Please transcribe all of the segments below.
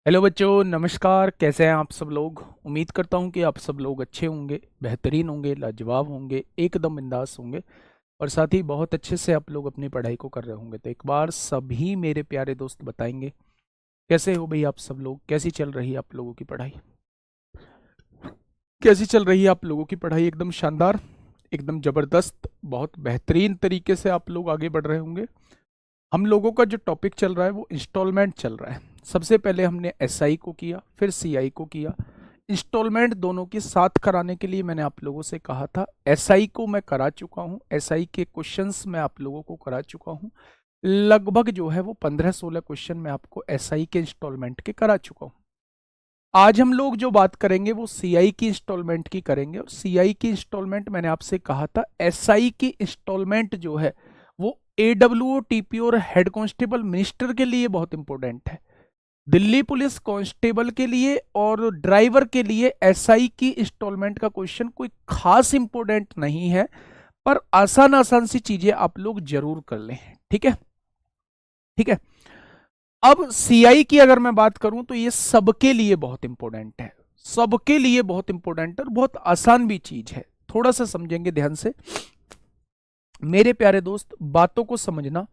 Hello बच्चों, नमस्कार। कैसे हैं आप सब लोग? उम्मीद करता हूं कि आप सब लोग अच्छे होंगे, बेहतरीन होंगे, लाजवाब होंगे, एकदम बिंदास होंगे और साथ ही बहुत अच्छे से आप लोग अपनी पढ़ाई को कर रहे होंगे। तो एक बार सभी मेरे प्यारे दोस्त बताएंगे कैसे हो भाई आप सब लोग? कैसी चल रही है आप लोगों की पढ़ाई? कैसी चल रही है आप लोगों की पढ़ाई? एकदम शानदार, एकदम ज़बरदस्त, बहुत बेहतरीन तरीके से आप लोग आगे बढ़ रहे होंगे। हम लोगों का जो टॉपिक चल रहा है वो इंस्टॉलमेंट चल रहा है। सबसे पहले हमने एसआई को किया, फिर सीआई को किया। इंस्टॉलमेंट दोनों के साथ कराने के लिए मैंने आप लोगों से कहा था। एसआई को मैं करा चुका हूँ, एसआई के क्वेश्चंस मैं आप लोगों को करा चुका हूँ। लगभग जो है वो 15-16 क्वेश्चन मैं आपको एसआई के इंस्टॉलमेंट के करा चुका हूँ। आज हम लोग जो बात करेंगे वो सीआई की इंस्टॉलमेंट की करेंगे, और सीआई की इंस्टॉलमेंट मैंने आपसे कहा था। एसआई की इंस्टॉलमेंट जो है वो एडब्ल्यूओ, टीपीओ और हेड कांस्टेबल मिनिस्टर के लिए बहुत इंपॉर्टेंट है। दिल्ली पुलिस कांस्टेबल के लिए और ड्राइवर के लिए एसआई की इंस्टॉलमेंट का क्वेश्चन कोई खास इंपॉर्टेंट नहीं है, पर आसान आसान सी चीजें आप लोग जरूर कर लें। ठीक है, ठीक है। अब सीआई की अगर मैं बात करूं तो ये सबके लिए बहुत इंपॉर्टेंट है, सबके लिए बहुत इंपॉर्टेंट है और बहुत आसान भी चीज है। थोड़ा सा समझेंगे ध्यान से मेरे प्यारे दोस्त, बातों को समझना।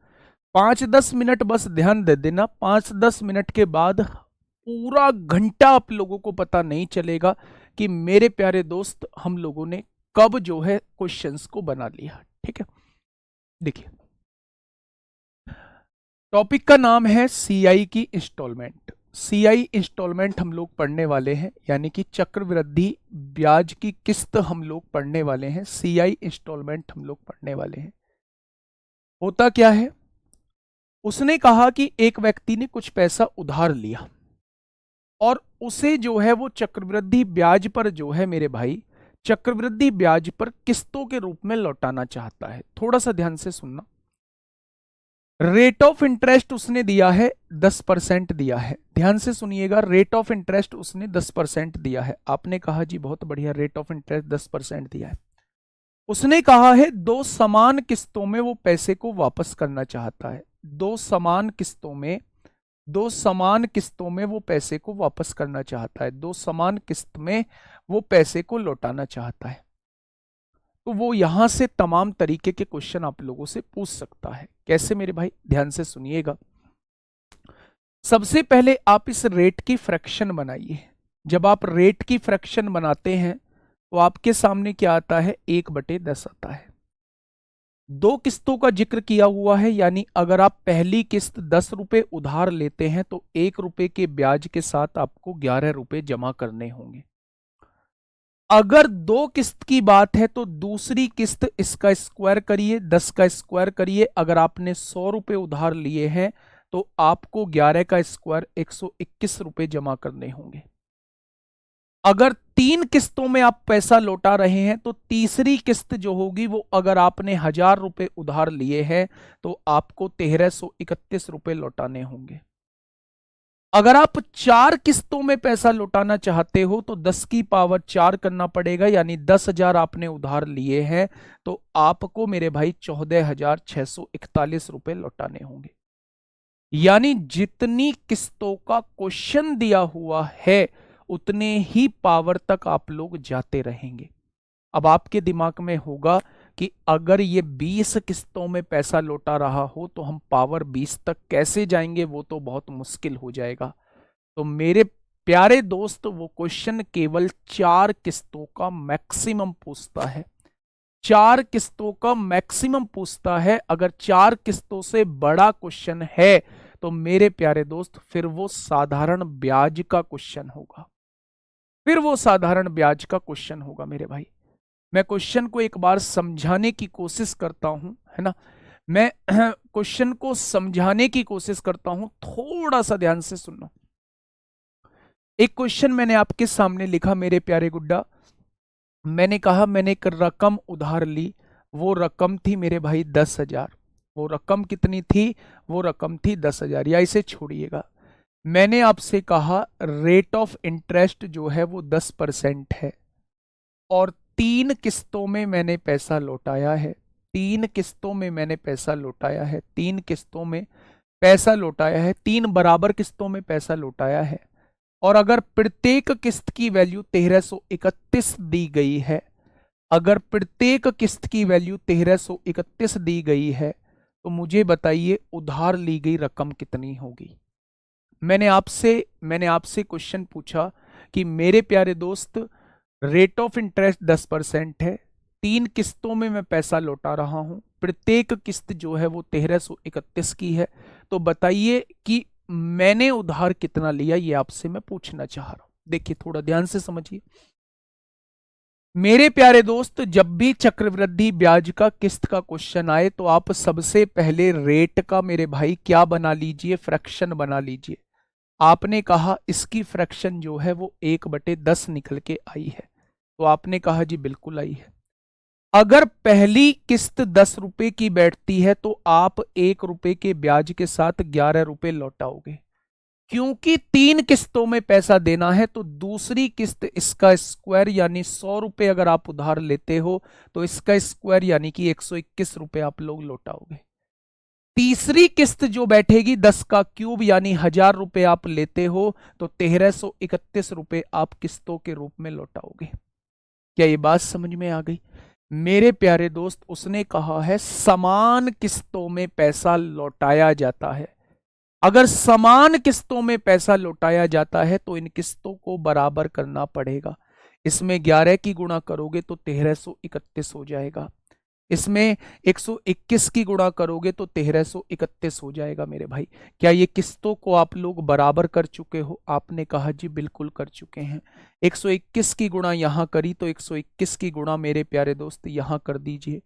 5-10 मिनट बस ध्यान दे देना, 5-10 मिनट के बाद पूरा घंटा आप लोगों को पता नहीं चलेगा कि मेरे प्यारे दोस्त हम लोगों ने कब जो है क्वेश्चंस को बना लिया। ठीक है, देखिए टॉपिक का नाम है सीआई की इंस्टॉलमेंट। सीआई इंस्टॉलमेंट हम लोग पढ़ने वाले हैं, यानी कि चक्रवृद्धि ब्याज की किस्त हम लोग पढ़ने वाले हैं। सीआई इंस्टॉलमेंट हम लोग पढ़ने वाले हैं। होता क्या है, उसने कहा कि एक व्यक्ति ने कुछ पैसा उधार लिया और उसे जो है वो चक्रवृद्धि ब्याज पर जो है मेरे भाई, चक्रवृद्धि ब्याज पर किस्तों के रूप में लौटाना चाहता है। थोड़ा सा ध्यान से सुनना। रेट ऑफ इंटरेस्ट उसने दिया है 10% दिया है। ध्यान से सुनिएगा, रेट ऑफ इंटरेस्ट उसने 10% दिया है। आपने कहा जी बहुत बढ़िया, रेट ऑफ इंटरेस्ट 10% दिया है। उसने कहा है दो समान किस्तों में वो पैसे को वापस करना चाहता है। दो समान किस्तों में, दो समान किस्तों में वो पैसे को वापस करना चाहता है, दो समान किस्त में वो पैसे को लौटाना चाहता है। तो वो यहां से तमाम तरीके के क्वेश्चन आप लोगों से पूछ सकता है। कैसे मेरे भाई? ध्यान से सुनिएगा। सबसे पहले आप इस रेट की फ्रैक्शन बनाइए। जब आप रेट की फ्रैक्शन बनाते हैं तो आपके सामने क्या आता है? 1/10 आता है। दो किस्तों का जिक्र किया हुआ है, यानी अगर आप पहली किस्त 10 रुपए उधार लेते हैं तो 1 रुपए के ब्याज के साथ आपको 11 रुपए जमा करने होंगे। अगर दो किस्त की बात है तो दूसरी किस्त, इसका स्क्वायर करिए, 10 का स्क्वायर करिए। अगर आपने 100 रुपए उधार लिए हैं तो आपको 11 का स्क्वायर 121 रुपए जमा करने होंगे। अगर तीन किस्तों में आप पैसा लौटा रहे हैं तो तीसरी किस्त जो होगी वो, अगर आपने 1000 रुपए उधार लिए हैं तो आपको 1331 रुपए लौटाने होंगे। अगर आप चार किस्तों में पैसा लौटाना चाहते हो तो 10 की पावर 4 करना पड़ेगा, यानी 10,000 आपने उधार लिए हैं तो आपको मेरे भाई 14,641 रुपए लौटाने होंगे। यानी जितनी किस्तों का क्वेश्चन दिया हुआ है उतने ही पावर तक आप लोग जाते रहेंगे। अब आपके दिमाग में होगा कि अगर ये 20 किस्तों में पैसा लौटा रहा हो तो हम पावर 20 तक कैसे जाएंगे? वो तो बहुत मुश्किल हो जाएगा। तो मेरे प्यारे दोस्त, वो क्वेश्चन केवल 4 किस्तों का मैक्सिमम पूछता है। 4 किस्तों का मैक्सिमम पूछता है। अगर 4 किस्तों से बड़ा क्वेश्चन है तो मेरे प्यारे दोस्त फिर वो साधारण ब्याज का क्वेश्चन होगा, फिर वो साधारण ब्याज का क्वेश्चन होगा मेरे भाई। मैं क्वेश्चन को एक बार समझाने की कोशिश करता हूं, है ना? मैं क्वेश्चन को समझाने की कोशिश करता हूं, थोड़ा सा ध्यान से सुनना। एक क्वेश्चन मैंने आपके सामने लिखा मेरे प्यारे गुड्डा। मैंने कहा मैंने एक रकम उधार ली, वो रकम थी मेरे भाई 10,000। वो रकम कितनी थी? वो रकम थी 10,000। या इसे छोड़िएगा, मैंने आपसे कहा रेट ऑफ इंटरेस्ट जो है वो 10% है और 3 किस्तों में मैंने पैसा लौटाया है। 3 किस्तों में मैंने पैसा लौटाया है, 3 किस्तों में पैसा लौटाया है, 3 बराबर किस्तों में पैसा लौटाया है। और अगर प्रत्येक किस्त की वैल्यू 1331 दी गई है, अगर प्रत्येक किस्त की वैल्यू 1331 दी गई है, तो मुझे बताइए उधार ली गई रकम कितनी होगी। मैंने आपसे क्वेश्चन पूछा कि मेरे प्यारे दोस्त, रेट ऑफ इंटरेस्ट 10% है, 3 किस्तों में मैं पैसा लौटा रहा हूं, प्रत्येक किस्त जो है वो 1331 की है, तो बताइए कि मैंने उधार कितना लिया, ये आपसे मैं पूछना चाह रहा हूं। देखिए थोड़ा ध्यान से समझिए मेरे प्यारे दोस्त, जब भी चक्रवृद्धि ब्याज का किस्त का क्वेश्चन आए तो आप सबसे पहले रेट का मेरे भाई क्या बना लीजिए, फ्रैक्शन बना लीजिए। आपने कहा इसकी फ्रैक्शन जो है वो 1/10 निकल के आई है, तो आपने कहा जी बिल्कुल आई है। अगर पहली किस्त 10 रुपए की बैठती है तो आप 1 रुपए के ब्याज के साथ 11 रुपए लौटाओगे। क्योंकि 3 किस्तों में पैसा देना है तो दूसरी किस्त इसका स्क्वायर यानी 100 रुपए अगर आप उधार लेते हो तो इसका स्क्वायर यानी कि 121 रुपए आप लोग लौटाओगे। तीसरी किस्त जो बैठेगी 10 का क्यूब यानी 1000 रुपए आप लेते हो तो 1331 रुपए आप किस्तों के रूप में लौटाओगे। क्या ये बात समझ में आ गई? मेरे प्यारे दोस्त, उसने कहा है समान किस्तों में पैसा लौटाया जाता है। अगर समान किस्तों में पैसा लौटाया जाता है तो इन किस्तों को बराबर करना पड़ेगा। इसमें 11 की गुणा करोगे तो 1331 हो जाएगा, इसमें 121 की गुणा करोगे तो 1331 हो जाएगा। मेरे भाई, क्या ये किस्तों को आप लोग बराबर कर चुके हो? आपने कहा जी बिल्कुल कर चुके हैं। 121 की गुणा यहां करी तो 121 की गुणा मेरे प्यारे दोस्त यहां कर दीजिए,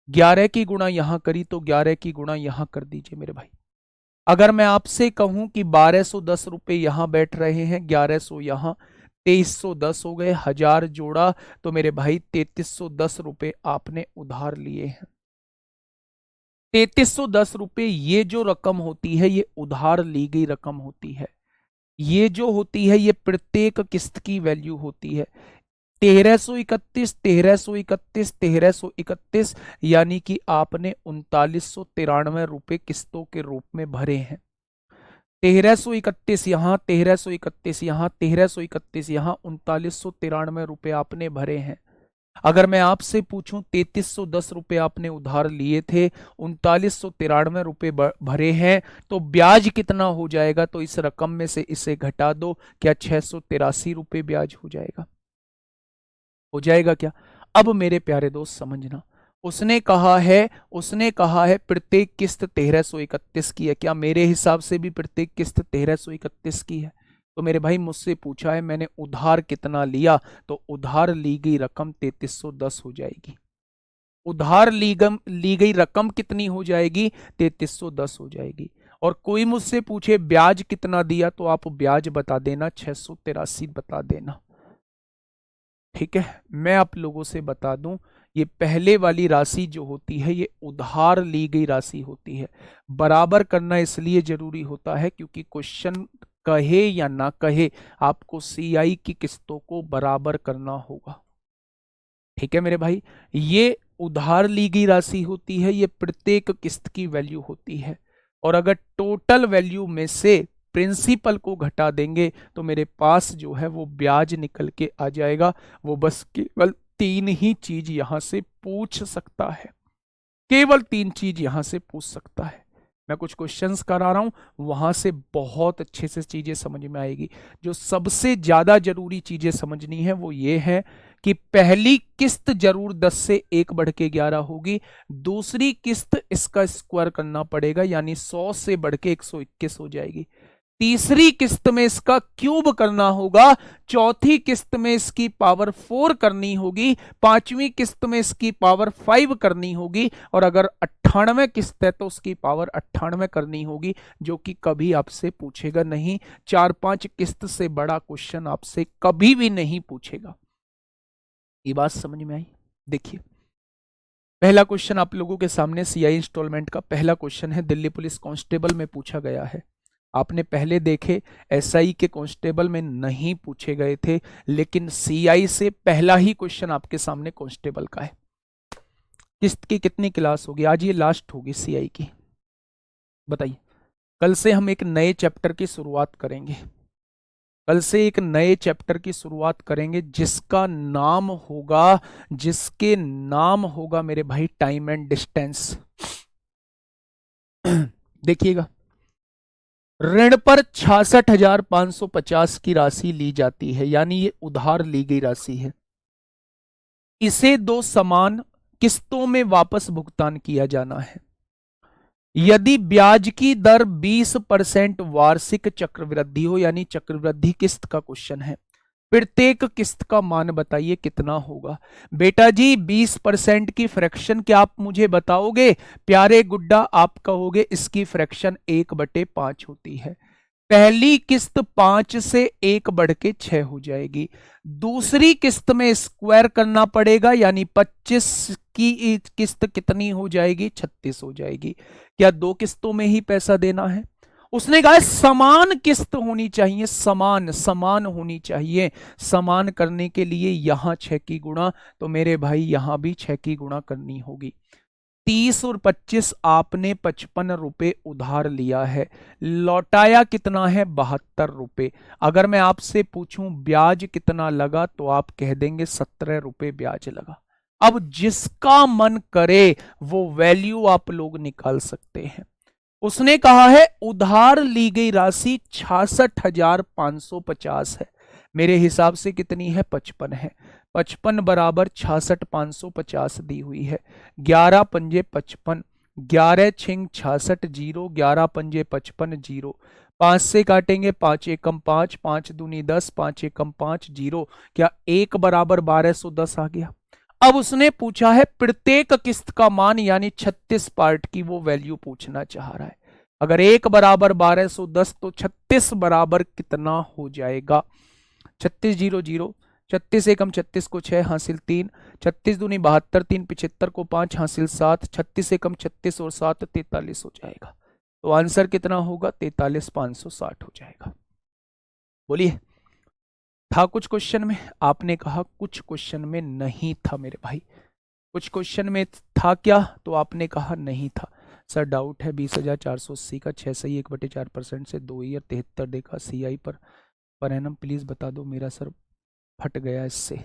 11 की गुणा यहां करी तो 11 की गुणा यहां कर दीजिए। मेरे भाई, अगर मैं आपसे कहूं कि 1210 रुपए यहां बैठ रहे हैं, 1100 यहां, 2310 हो गए, 1000 जोड़ा तो मेरे भाई 3310 रुपए आपने उधार लिए हैं। 3310 रुपए ये जो रकम होती है ये उधार ली गई रकम होती है। ये जो होती है ये प्रत्येक किस्त की वैल्यू होती है। 1331, 1331, 1331 यानी कि आपने 3993 रुपए किस्तों के रूप में भरे हैं। 1331 यहां, 1331 यहां, 1331 यहां, 3993 रुपए आपने भरे हैं। अगर मैं आपसे पूछूं 3310 रुपए आपने उधार लिए थे, 3993 रुपए भरे हैं, तो ब्याज कितना हो जाएगा? तो इस रकम में से इसे घटा दो, क्या 683 रुपए ब्याज हो जाएगा? हो जाएगा क्या? अब मेरे प्यारे दोस्त समझना, उसने कहा है प्रत्येक किस्त 1331 की है। क्या मेरे हिसाब से भी प्रत्येक किस्त 1331 की है? तो मेरे भाई मुझसे पूछा है मैंने उधार कितना लिया, तो उधार ली गई रकम 3310 हो जाएगी। उधार ली गई रकम कितनी हो जाएगी? 3310 हो जाएगी। और कोई मुझसे पूछे ब्याज कितना दिया, तो आप ब्याज बता देना, 683 बता देना। ठीक है, मैं आप लोगों से बता दूं, ये पहले वाली राशि जो होती है ये उधार ली गई राशि होती है। बराबर करना इसलिए जरूरी होता है क्योंकि क्वेश्चन कहे या ना कहे आपको सीआई की किस्तों को बराबर करना होगा। ठीक है मेरे भाई, ये उधार ली गई राशि होती है, ये प्रत्येक किस्त की वैल्यू होती है। और अगर टोटल वैल्यू में से प्रिंसिपल को घटा देंगे तो मेरे पास जो है वो ब्याज निकल के आ जाएगा। वो बस केवल 3 ही चीज यहां से पूछ सकता है, केवल 3 चीज यहां से पूछ सकता है। मैं कुछ क्वेश्चंस करा रहा हूं, वहां से बहुत अच्छे से चीजें समझ में आएगी। जो सबसे ज्यादा जरूरी चीजें समझनी है वो ये है कि पहली किस्त जरूर 10 से 1 बढ़ के 11 होगी, दूसरी किस्त इसका स्क्वायर करना पड़ेगा यानी 100 से बढ़ के 121 हो जाएगी, तीसरी किस्त में इसका क्यूब करना होगा, चौथी किस्त में इसकी पावर 4 करनी होगी, पांचवी किस्त में इसकी पावर 5 करनी होगी, और अगर 98 किस्त है तो उसकी पावर 98 करनी होगी, जो कि कभी आपसे पूछेगा नहीं। 4-5 किस्त से बड़ा क्वेश्चन आपसे कभी भी नहीं पूछेगा। ये बात समझ में आई? देखिए, पहला क्वेश्चन आप लोगों के सामने सीआई इंस्टॉलमेंट का पहला क्वेश्चन है, दिल्ली पुलिस कांस्टेबल में पूछा गया है। आपने पहले देखे एसआई के कांस्टेबल में नहीं पूछे गए थे, लेकिन सीआई से पहला ही क्वेश्चन आपके सामने कांस्टेबल का है। किस्त की कितनी क्लास होगी? आज ये लास्ट होगी सीआई की, बताइए। कल से हम एक नए चैप्टर की शुरुआत करेंगे। कल से एक नए चैप्टर की शुरुआत करेंगे जिसके नाम होगा मेरे भाई टाइम एंड डिस्टेंस। देखिएगा, ऋण पर 66,550 की राशि ली जाती है, यानी ये उधार ली गई राशि है। इसे 2 समान किस्तों में वापस भुगतान किया जाना है। यदि ब्याज की दर 20% वार्षिक चक्रवृद्धि हो, यानी चक्रवृद्धि किस्त का क्वेश्चन है, प्रत्येक किस्त का मान बताइए कितना होगा। बेटा जी 20% की फ्रैक्शन क्या आप मुझे बताओगे? प्यारे गुड्डा आप कहोगे इसकी फ्रैक्शन 1/5 होती है। पहली किस्त 5 से 1 बढ़ के 6 हो जाएगी। दूसरी किस्त में स्क्वायर करना पड़ेगा, यानी 25 की किस्त कितनी हो जाएगी? 36 हो जाएगी। क्या 2 किस्तों में ही पैसा देना है? उसने कहा समान किस्त होनी चाहिए, समान होनी चाहिए। समान करने के लिए यहां 6 की गुणा, तो मेरे भाई यहां भी 6 की गुणा करनी होगी। 30 और 25 आपने 55 रुपए उधार लिया है, लौटाया कितना है? 72 रुपए। अगर मैं आपसे पूछूं ब्याज कितना लगा, तो आप कह देंगे 17 रुपए ब्याज लगा। अब जिसका मन करे वो वैल्यू आप लोग निकाल सकते हैं। उसने कहा है उधार ली गई राशि 66,550 है, मेरे हिसाब से कितनी है? 55 है। 55 बराबर 66,550 दी हुई है। 11 पंजे 55, 11 छिंग 66, 0, 11 पंजे 55, 0। 5 से काटेंगे, 5 एकम 5, 5 दूनी 10, 5 एकम 5, 0। क्या 1 बराबर 1210 आ गया? अब उसने पूछा है प्रत्येक किस्त का मान, यानी 36 पार्ट की वो वैल्यू पूछना चाह रहा है। अगर 1 बराबर 1210 तो 36 बराबर कितना हो जाएगा? 36 0 0, 36 एकम 36 को 6 हासिल 3, 36 दूनी 72, 3 75 को 5 हासिल 7, 36 एकम 36 और 7 43 हो जाएगा। तो आंसर कितना होगा? 43,560 हो जाएगा। बोलिए, था कुछ क्वेश्चन में? आपने कहा कुछ क्वेश्चन में नहीं था मेरे भाई। कुछ क्वेश्चन में था क्या? तो आपने कहा नहीं था। सर डाउट है 20,480 का 6 सही 1/4% से 2 ईयर 73 देखा CI पर एनम प्लीज बता दो, मेरा सर फट गया इससे।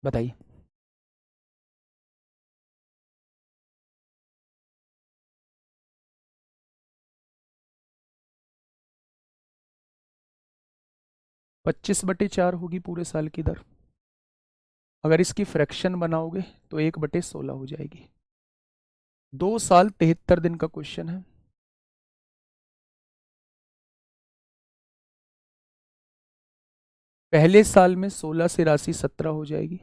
बताइए। पच्चीस बटे 4 होगी पूरे साल की दर। अगर इसकी फ्रैक्शन बनाओगे तो 1/16 हो जाएगी। 2 साल 73 दिन का क्वेश्चन है। पहले साल में 16 से राशि 17 हो जाएगी,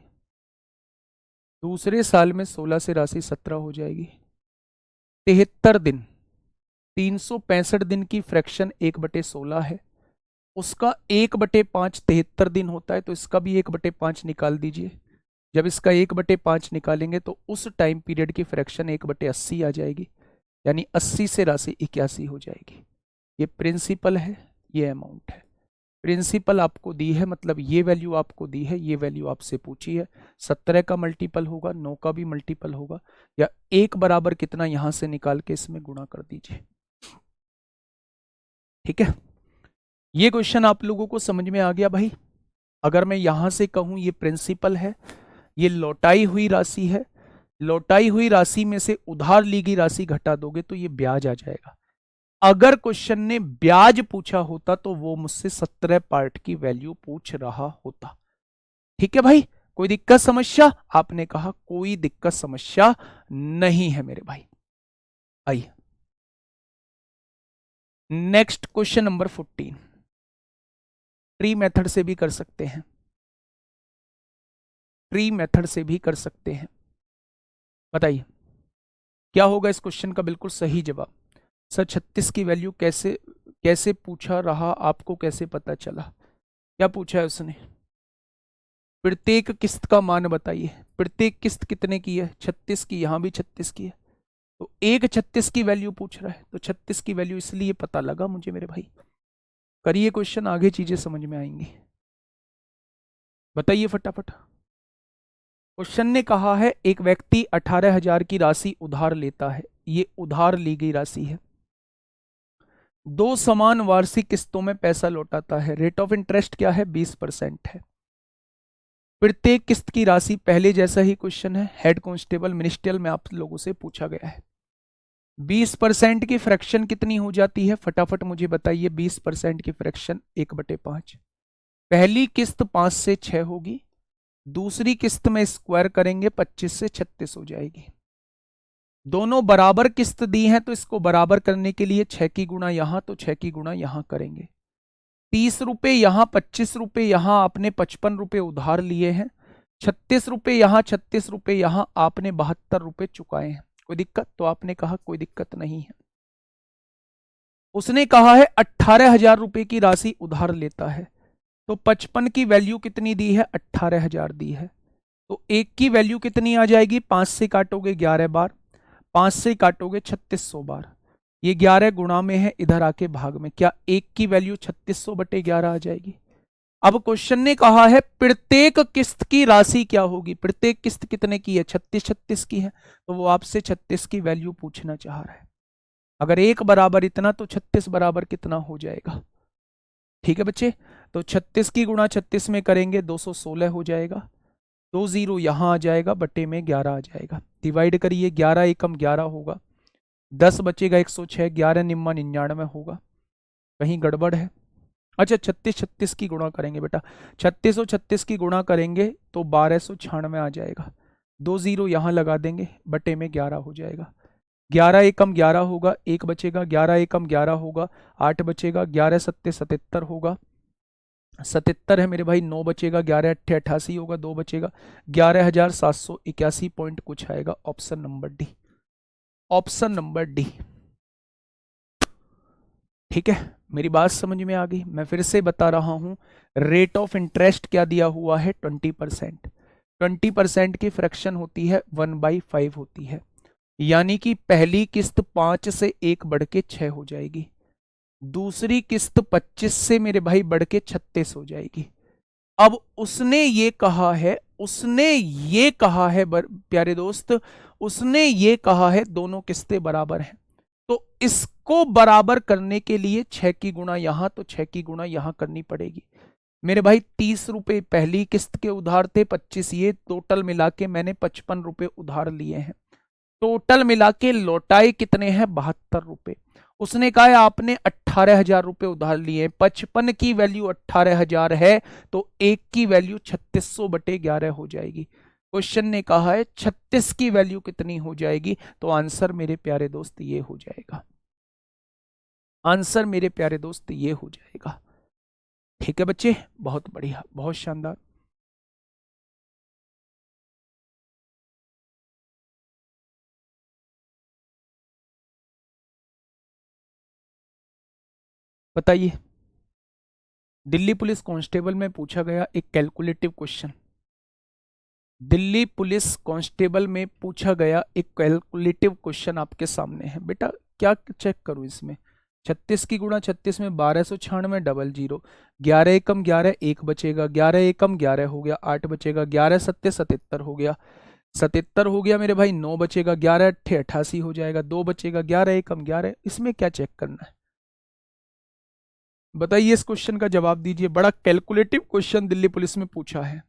दूसरे साल में 16 से राशि 17 हो जाएगी। 73 दिन, 365 दिन की फ्रैक्शन 1/16 है। उसका 1/5 73 दिन होता है, तो इसका भी 1/5 निकाल दीजिए। जब इसका 1/5 निकालेंगे तो उस टाइम पीरियड की फ्रैक्शन 1/80 आ जाएगी, यानी 80 से राशि 81 हो जाएगी। ये प्रिंसिपल है, ये अमाउंट है। प्रिंसिपल आपको दी है, मतलब ये वैल्यू आपको दी है, ये वैल्यू आपसे पूछी है। 17 का मल्टीपल होगा, 9 का भी मल्टीपल होगा, या 1 बराबर कितना यहां से निकाल के इसमें गुणा कर दीजिए। ठीक है, ये क्वेश्चन आप लोगों को समझ में आ गया भाई? अगर मैं यहां से कहूं ये प्रिंसिपल है, ये लौटाई हुई राशि है, लौटाई हुई राशि में से उधार ली गई राशि घटा दोगे तो ये ब्याज आ जाएगा। अगर क्वेश्चन ने ब्याज पूछा होता तो वो मुझसे 17 पार्ट की वैल्यू पूछ रहा होता। ठीक है भाई, कोई दिक्कत समस्या? आपने कहा कोई दिक्कत समस्या नहीं है मेरे भाई। आइए next question number 14। Tree method से भी कर सकते हैं, ट्री मेथड से भी कर सकते हैं। बताइए क्या होगा इस क्वेश्चन का बिल्कुल सही जवाब? सर 36 की वैल्यू कैसे कैसे पूछा रहा, आपको कैसे पता चला? क्या पूछा है उसने? प्रत्येक किस्त का मान बताइए। प्रत्येक किस्त कितने की है? 36 की, यहां भी 36 की है, तो एक 36 की वैल्यू पूछ रहा है, तो 36 की वैल्यू इसलिए पता लगा मुझे मेरे भाई। करिए क्वेश्चन, आगे चीजें समझ में आएंगी। बताइए फटाफट। क्वेश्चन ने कहा है एक व्यक्ति 18,000 की राशि उधार लेता है, ये उधार ली गई राशि है। दो समान वार्षिक किस्तों में पैसा लौटाता है। रेट ऑफ इंटरेस्ट क्या है? 20% है। प्रत्येक किस्त की राशि, पहले जैसा ही क्वेश्चन है, हेड कांस्टेबल मिनिस्ट्रियल में आप लोगों से पूछा गया है। 20% की फ्रैक्शन कितनी हो जाती है? फटाफट मुझे बताइए। 20% की फ्रैक्शन 1/5। पहली किस्त 5 से 6 होगी, दूसरी किस्त में स्क्वायर करेंगे 25 से 36 हो जाएगी। दोनों बराबर किस्त दी हैं तो इसको बराबर करने के लिए 6 की गुणा यहां तो 6 की गुणा यहां करेंगे। 30 रुपए यहां, 25 रुपए यहां, आपने 55 रुपए उधार लिए हैं। 36 रुपए यहां, 36 रुपए यहां, आपने 72 रुपए चुकाए हैं। कोई दिक्कत? तो आपने कहा कोई दिक्कत नहीं है। उसने कहा है 18,000 रुपए की राशि उधार लेता है, तो 55 की वैल्यू कितनी दी है? 18,000 दी है। तो एक की वैल्यू कितनी आ जाएगी? 5 से काटोगे 11 बार, 5 से काटोगे 3600 बार, ये 11 गुणा में है, इधर आके भाग में। क्या एक की वैल्यू 3600/11 आ जाएगी? अब क्वेश्चन ने कहा है प्रत्येक किस्त की राशि क्या होगी। प्रत्येक किस्त कितने की है? 36 की है, तो वो आपसे 36 की वैल्यू पूछना चाह रहा है। अगर एक बराबर इतना तो 36 बराबर कितना हो जाएगा? ठीक है बच्चे, तो 36 की गुणा 36 में करेंगे 216 हो जाएगा। 2 0 यहां आ जाएगा, बटे में 11 आ जाएगा। डिवाइड करिए, 11 एकम 11 होगा, 10 बचेगा 106, 11 निम्मा 99 होगा। कहीं गड़बड़ है? अच्छा, 36 की गुणा करेंगे बेटा, 36 और 36 की गुणा करेंगे तो 1296 आ जाएगा। 2 0 यहां लगा देंगे, बटे में 11 हो जाएगा। 11 एकम 11 होगा, 1 बचेगा, 11 एकम 11 होगा, 8 बचेगा, 11 सत्ते 77 होगा, 77 है मेरे भाई, 9 बचेगा, 11 अट्ठे 88 होगा, 2 बचेगा, 11,781 पॉइंट कुछ आएगा। Option number D, option number D. ठीक है, मेरी बात समझ में आ गई? मैं फिर से बता रहा हूं, रेट ऑफ इंटरेस्ट क्या दिया हुआ है? 20%। 20% की फ्रैक्शन होती है 1/5 होती है, यानी कि पहली किस्त 5 से 1 बढ़ के 6 हो जाएगी, दूसरी किस्त 25 से मेरे भाई बढ़ के 36 हो जाएगी। अब उसने ये कहा है, उसने ये कहा है प्यारे दोस्त, उसने ये कहा है दोनों किस्तें बराबर हैं, तो इसको बराबर करने के लिए 6 की गुणा यहां तो 6 की गुणा यहां करनी पड़ेगी। मेरे भाई 30 रुपए पहली किस्त के उधार थे, 25 ये, टोटल मिला के मैंने 55 रुपए उधार लिए हैं। टोटल मिला के लौटाए कितने हैं? 72 रुपए। उसने कहा है आपने 18,000 रुपए उधार लिए, 55 की वैल्यू 18,000 है, तो एक की वैल्यू 3600/11 हो जाएगी। क्वेश्चन ने कहा है 36 की वैल्यू कितनी हो जाएगी, तो आंसर मेरे प्यारे दोस्त ये हो जाएगा। आंसर मेरे प्यारे दोस्त ये हो जाएगा। ठीक है बच्चे, बहुत बढ़िया, बहुत शानदार। बताइए, दिल्ली पुलिस कांस्टेबल में पूछा गया एक calculative question. Delhi police constable में पूछा गया एक कैलकुलेटिव क्वेश्चन आपके सामने है। बेटा क्या चेक करूं इसमें? 36 की गुणा 36 में 1296 डबल 0, 11 एकम 11, 1 बचेगा, 11 एकम 11 हो गया, 8 बचेगा, 11 सत्ते 77 हो गया, 77 हो गया मेरे भाई, 9 बचेगा, 11 अट्ठे 88 हो जाएगा, 2 बचेगा, 11 एकम 11। इसमें क्या चेक करना है बताइए? इस क्वेश्चन का जवाब दीजिए। बड़ा कैलकुलेटिव क्वेश्चन दिल्ली पुलिस में पूछा है।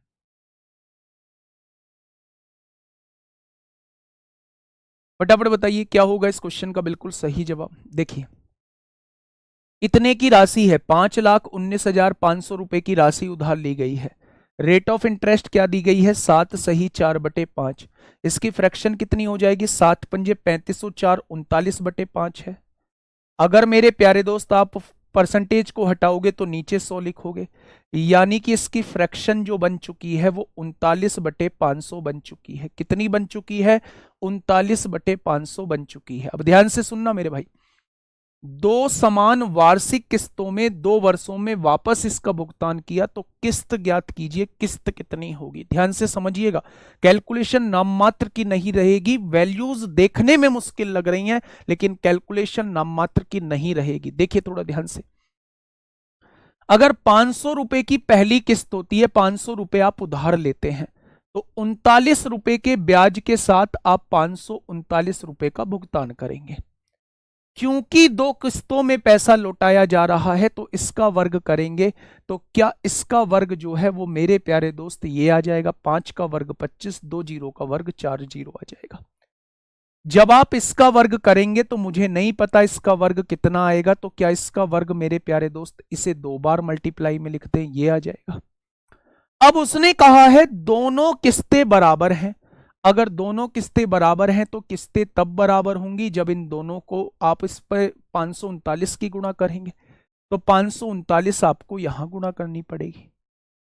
फटाफट बताइए क्या होगा इस क्वेश्चन का बिल्कुल सही जवाब। देखिए, इतने की राशि है, 5,19,500 रुपए की राशि उधार ली गई है। रेट ऑफ इंटरेस्ट क्या दी गई है? 7 सही 4/5। इसकी फ्रैक्शन कितनी हो जाएगी? 7 पंजे 35 और 4 39/5 है। अगर मेरे प्यारे दोस्त आप परसेंटेज को हटाओगे तो नीचे 100 लिखोगे, यानी कि इसकी फ्रैक्शन जो बन चुकी है वो 39/500 बन चुकी है। कितनी बन चुकी है? 39/500 बन चुकी है। अब ध्यान से सुनना मेरे भाई, दो समान वार्षिक किस्तों में 2 वर्षों में वापस इसका भुगतान किया तो किस्त ज्ञात कीजिए, किस्त कितनी होगी। ध्यान से समझिएगा, कैलकुलेशन नाम मात्र की नहीं रहेगी। वैल्यूज देखने में मुश्किल लग रही हैं, लेकिन कैलकुलेशन नाम मात्र की नहीं रहेगी। देखिए थोड़ा ध्यान से, अगर 500 रुपए की पहली किस्त होती है, 500 रुपए आप उधार लेते हैं, तो 39 रुपए के ब्याज के साथ आप 539 रुपए का भुगतान करेंगे। क्योंकि दो किस्तों में पैसा लौटाया जा रहा है तो इसका वर्ग करेंगे तो क्या इसका वर्ग जो है वो मेरे प्यारे दोस्त ये आ जाएगा 5 का वर्ग 25, 2 जीरो का वर्ग 4 जीरो आ जाएगा। जब आप इसका वर्ग करेंगे तो मुझे नहीं पता इसका वर्ग कितना आएगा, तो क्या इसका वर्ग मेरे प्यारे दोस्त इसे 2 बार मल्टीप्लाई में लिखते हैं, ये आ जाएगा। अब उसने कहा है दोनों किस्तें बराबर हैं। अगर दोनों किस्तें बराबर हैं तो किस्तें तब बराबर होंगी जब इन दोनों को आप इस पर 539 की गुणा करेंगे। तो 539 आपको यहां गुणा करनी पड़ेगी।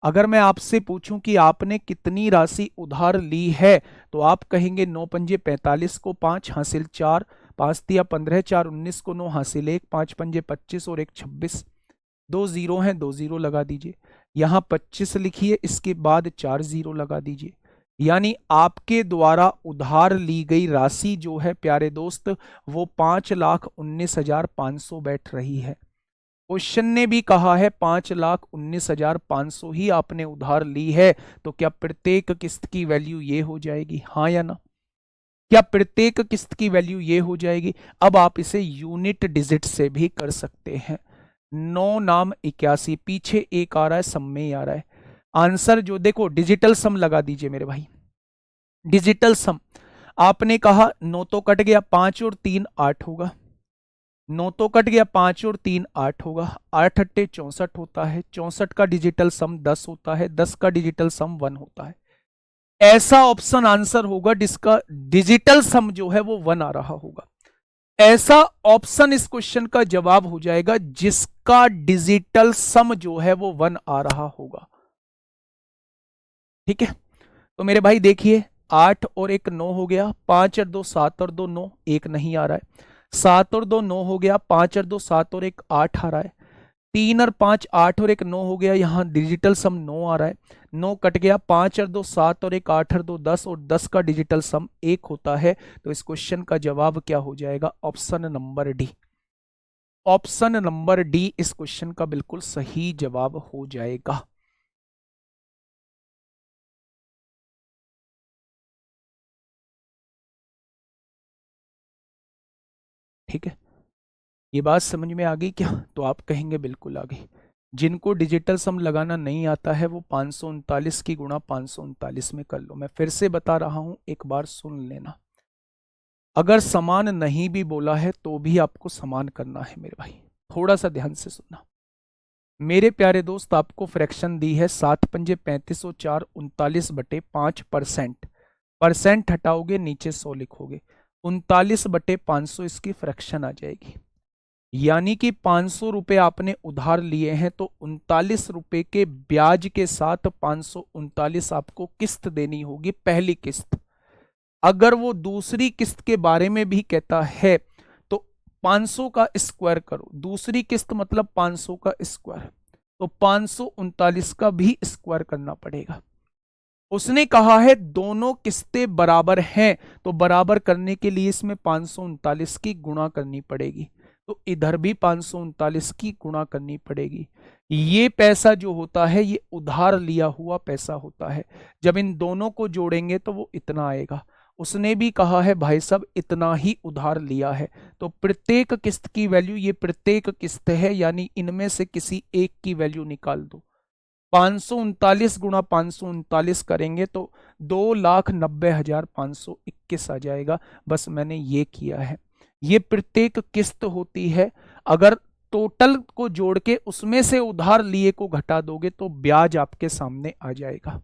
अगर मैं आपसे पूछूं कि आपने कितनी राशि उधार ली है तो आप कहेंगे 9 पंजे 45 को 5 हासिल 4, 5 दिया 15, 4 19 को 9 हासिल 1, 5 पंजे 25 और 1 26, 2 जीरो हैं, 2 जीरो लगा दीजिए। यहां 25 लिखिए, इसके बाद 4 जीरो लगा दीजिए। यानी आपके द्वारा उधार ली गई राशि जो है प्यारे दोस्त वो 5,19,500 बैठ रही है। क्वेश्चन ने भी कहा है 5,19,500 ही आपने उधार ली है, तो क्या प्रत्येक किस्त की वैल्यू ये हो जाएगी, हाँ या ना? क्या प्रत्येक किस्त की वैल्यू ये हो जाएगी? अब आप इसे यूनिट डिजिट से भी कर सकते हैं। 9 नाम 81, पीछे एक आ रहा है, सम में ही आ रहा है आंसर। जो देखो डिजिटल सम लगा दीजिए मेरे भाई, डिजिटल सम। आपने कहा 9 तो कट गया, 5 और 3 8 होगा, 9 तो कट गया, 5 और 3 8 होगा, 8 अट्टे 64 होता है, 64 का डिजिटल सम 10 होता है, 10 का डिजिटल सम 1 होता है। ऐसा ऑप्शन आंसर होगा जिसका डिजिटल सम जो है वो 1 आ रहा होगा। ऐसा ऑप्शन इस क्वेश्चन का जवाब हो जाएगा जिसका डिजिटल सम जो है वो 1 आ रहा होगा। ठीक है, तो मेरे भाई देखिए 8 और 1 9 हो गया, 5 और 2 7 और 2 9, 1 नहीं आ रहा है। 7 और 2 9 हो गया, 5 और 2 7 और 1 8 आ रहा है। 3 और 5 8 और 1 9 हो गया, यहां डिजिटल सम 9 आ रहा है। 9 कट गया, 5 और 2 7 और 1 8 और 2 10 और 10 का डिजिटल सम 1 होता है। तो इस क्वेश्चन का जवाब क्या हो जाएगा? Option number D. Option number D इस क्वेश्चन का बिल्कुल सही जवाब हो जाएगा। ठीक है, ये बात समझ में आ गई क्या? तो आप कहेंगे बिल्कुल आ गई। जिनको डिजिटल सम लगाना नहीं आता है वो 539 की गुणा 539 में कर लो। मैं फिर से बता रहा हूं, एक बार सुन लेना। अगर समान नहीं भी बोला है तो भी आपको समान करना है मेरे भाई, थोड़ा सा ध्यान से सुनना। मेरे प्यारे दोस्त आपको फ्रैक्शन दी है 7 पंजे 35 और 4 39/5%। परसेंट हटाओगे नीचे 100 लिखोगे, 39/500 इसकी फ्रैक्शन आ जाएगी। यानी कि 500 रुपए आपने उधार लिए हैं तो 39 रुपए के ब्याज के साथ 539 आपको किस्त देनी होगी, पहली किस्त। अगर वो दूसरी किस्त के बारे में भी कहता है तो 500 का स्क्वायर करो, दूसरी किस्त मतलब 500 का स्क्वायर, तो 539 का भी स्क्वायर करना पड़ेगा। उसने कहा है दोनों किस्तें बराबर हैं, तो बराबर करने के लिए इसमें 539 की गुणा करनी पड़ेगी, तो इधर भी 539 की गुणा करनी पड़ेगी। ये पैसा जो होता है ये उधार लिया हुआ पैसा होता है, जब इन दोनों को जोड़ेंगे तो वो इतना आएगा। उसने भी कहा है भाई साहब इतना ही उधार लिया है, तो प्रत्येक किस्त की वैल्यू, ये प्रत्येक किस्त है यानी इनमें से किसी एक की वैल्यू निकाल दो। 539 गुणा 539 करेंगे तो 2,90,521 आ जाएगा। बस मैंने ये किया है, ये प्रत्येक किस्त होती है। अगर टोटल को जोड़ के उसमें से उधार लिए को घटा दोगे तो ब्याज आपके सामने आ जाएगा।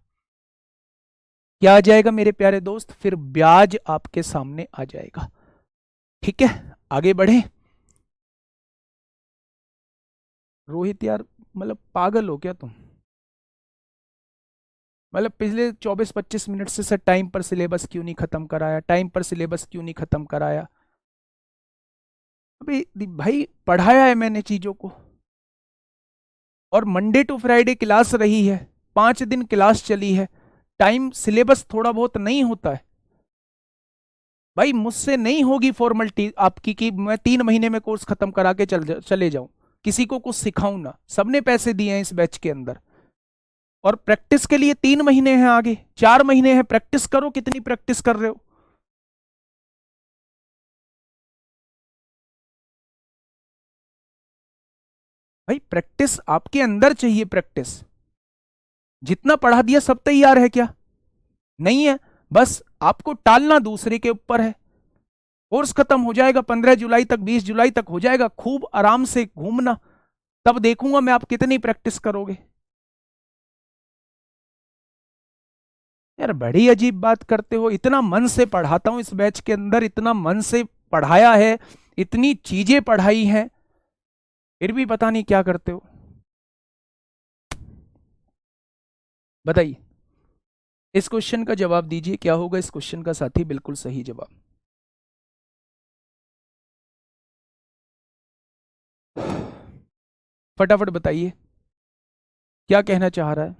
क्या आ जाएगा मेरे प्यारे दोस्त? फिर ब्याज आपके सामने आ जाएगा। ठीक है, आगे बढ़े। रोहित यार मतलब पागल हो क्या तुम? मतलब पिछले 24-25 मिनट से सर टाइम पर सिलेबस क्यों नहीं खत्म कराया, टाइम पर सिलेबस क्यों नहीं खत्म कराया? अभी भाई पढ़ाया है मैंने चीजों को, और मंडे टू फ्राइडे क्लास रही है, 5 दिन क्लास चली है। टाइम सिलेबस थोड़ा बहुत नहीं होता है भाई, मुझसे नहीं होगी फॉर्मेलिटी आपकी कि मैं 3 महीने में कोर्स खत्म करा के चले जाऊं, किसी को कुछ सिखाऊं ना। सबने पैसे दिए हैं इस बैच के अंदर, और प्रैक्टिस के लिए 3 महीने हैं, आगे 4 महीने हैं। प्रैक्टिस करो, कितनी प्रैक्टिस कर रहे हो? भाई प्रैक्टिस आपके अंदर चाहिए, प्रैक्टिस। जितना पढ़ा दिया सब तैयार है क्या? नहीं है, बस आपको टालना दूसरे के ऊपर है। कोर्स खत्म हो जाएगा 15 जुलाई तक, 20 जुलाई तक हो जाएगा, खूब आराम से घूमना, तब देखूंगा मैं आप कितनी प्रैक्टिस करोगे। यार बड़ी अजीब बात करते हो, इतना मन से पढ़ाता हूं इस बैच के अंदर, इतना मन से पढ़ाया है, इतनी चीजें पढ़ाई हैं, फिर भी पता नहीं क्या करते हो। बताइए, इस क्वेश्चन का जवाब दीजिए, क्या होगा इस क्वेश्चन का साथी बिल्कुल सही जवाब? फटाफट बताइए क्या कहना चाह रहा है।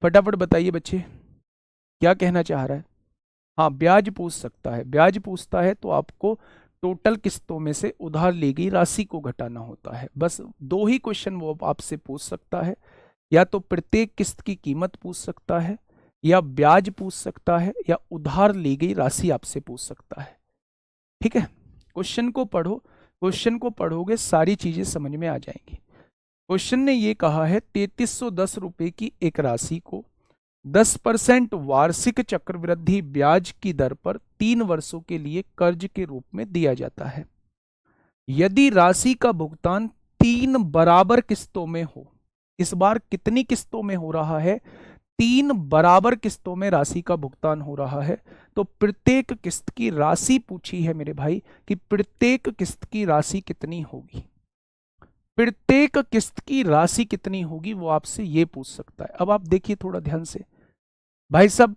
फटाफट बताइए बच्चे, क्या कहना चाह रहा है? हाँ, ब्याज पूछ सकता है, ब्याज पूछता है तो आपको टोटल किस्तों में से उधार ली गई राशि को घटाना होता है। बस दो ही क्वेश्चन वो आपसे पूछ सकता है, या तो प्रत्येक किस्त की कीमत पूछ सकता है, या ब्याज पूछ सकता है, या उधार ली गई राशि आपसे पूछ सकता है। ठीक है, क्वेश्चन को पढ़ो, क्वेश्चन को पढ़ोगे सारी चीजें समझ में आ जाएंगी। क्वेश्चन ने ये कहा है 3310 रुपए की एक राशि को 10% वार्षिक चक्रवृद्धि ब्याज की दर पर 3 वर्षों के लिए कर्ज के रूप में दिया जाता है। यदि राशि का भुगतान 3 बराबर किस्तों में हो, इस बार कितनी किस्तों में हो रहा है? 3 बराबर किस्तों में राशि का भुगतान हो रहा है, तो प्रत्येक किस्त की राशि पूछी है मेरे भाई कि प्रत्येक किस्त की राशि कितनी होगी। प्रत्येक किस्त की राशि कितनी होगी वो आपसे ये पूछ सकता है। अब आप देखिए थोड़ा ध्यान से, भाई साहब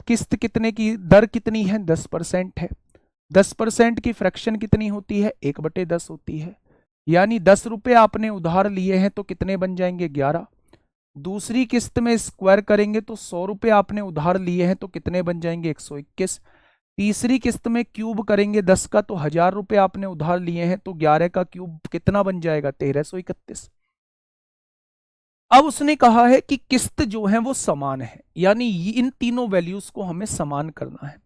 किस्त कितने की, दर कितनी है? 10% है। 10% की फ्रैक्शन कितनी होती है? 1/10 होती है। यानी 10 रुपए आपने उधार लिए हैं तो कितने बन जाएंगे? 11। दूसरी किस्त में स्क्वायर करेंगे तो 100 रुपए आपने उधार लिए हैं तो कितने बन जाएंगे? 121। तीसरी किस्त में क्यूब करेंगे 10 का तो 1000 रुपए आपने उधार लिए हैं तो 11 का क्यूब कितना बन जाएगा? 1331। अब उसने कहा है कि किस्त जो है वो समान है, यानी इन तीनों वैल्यूज को हमें समान करना है।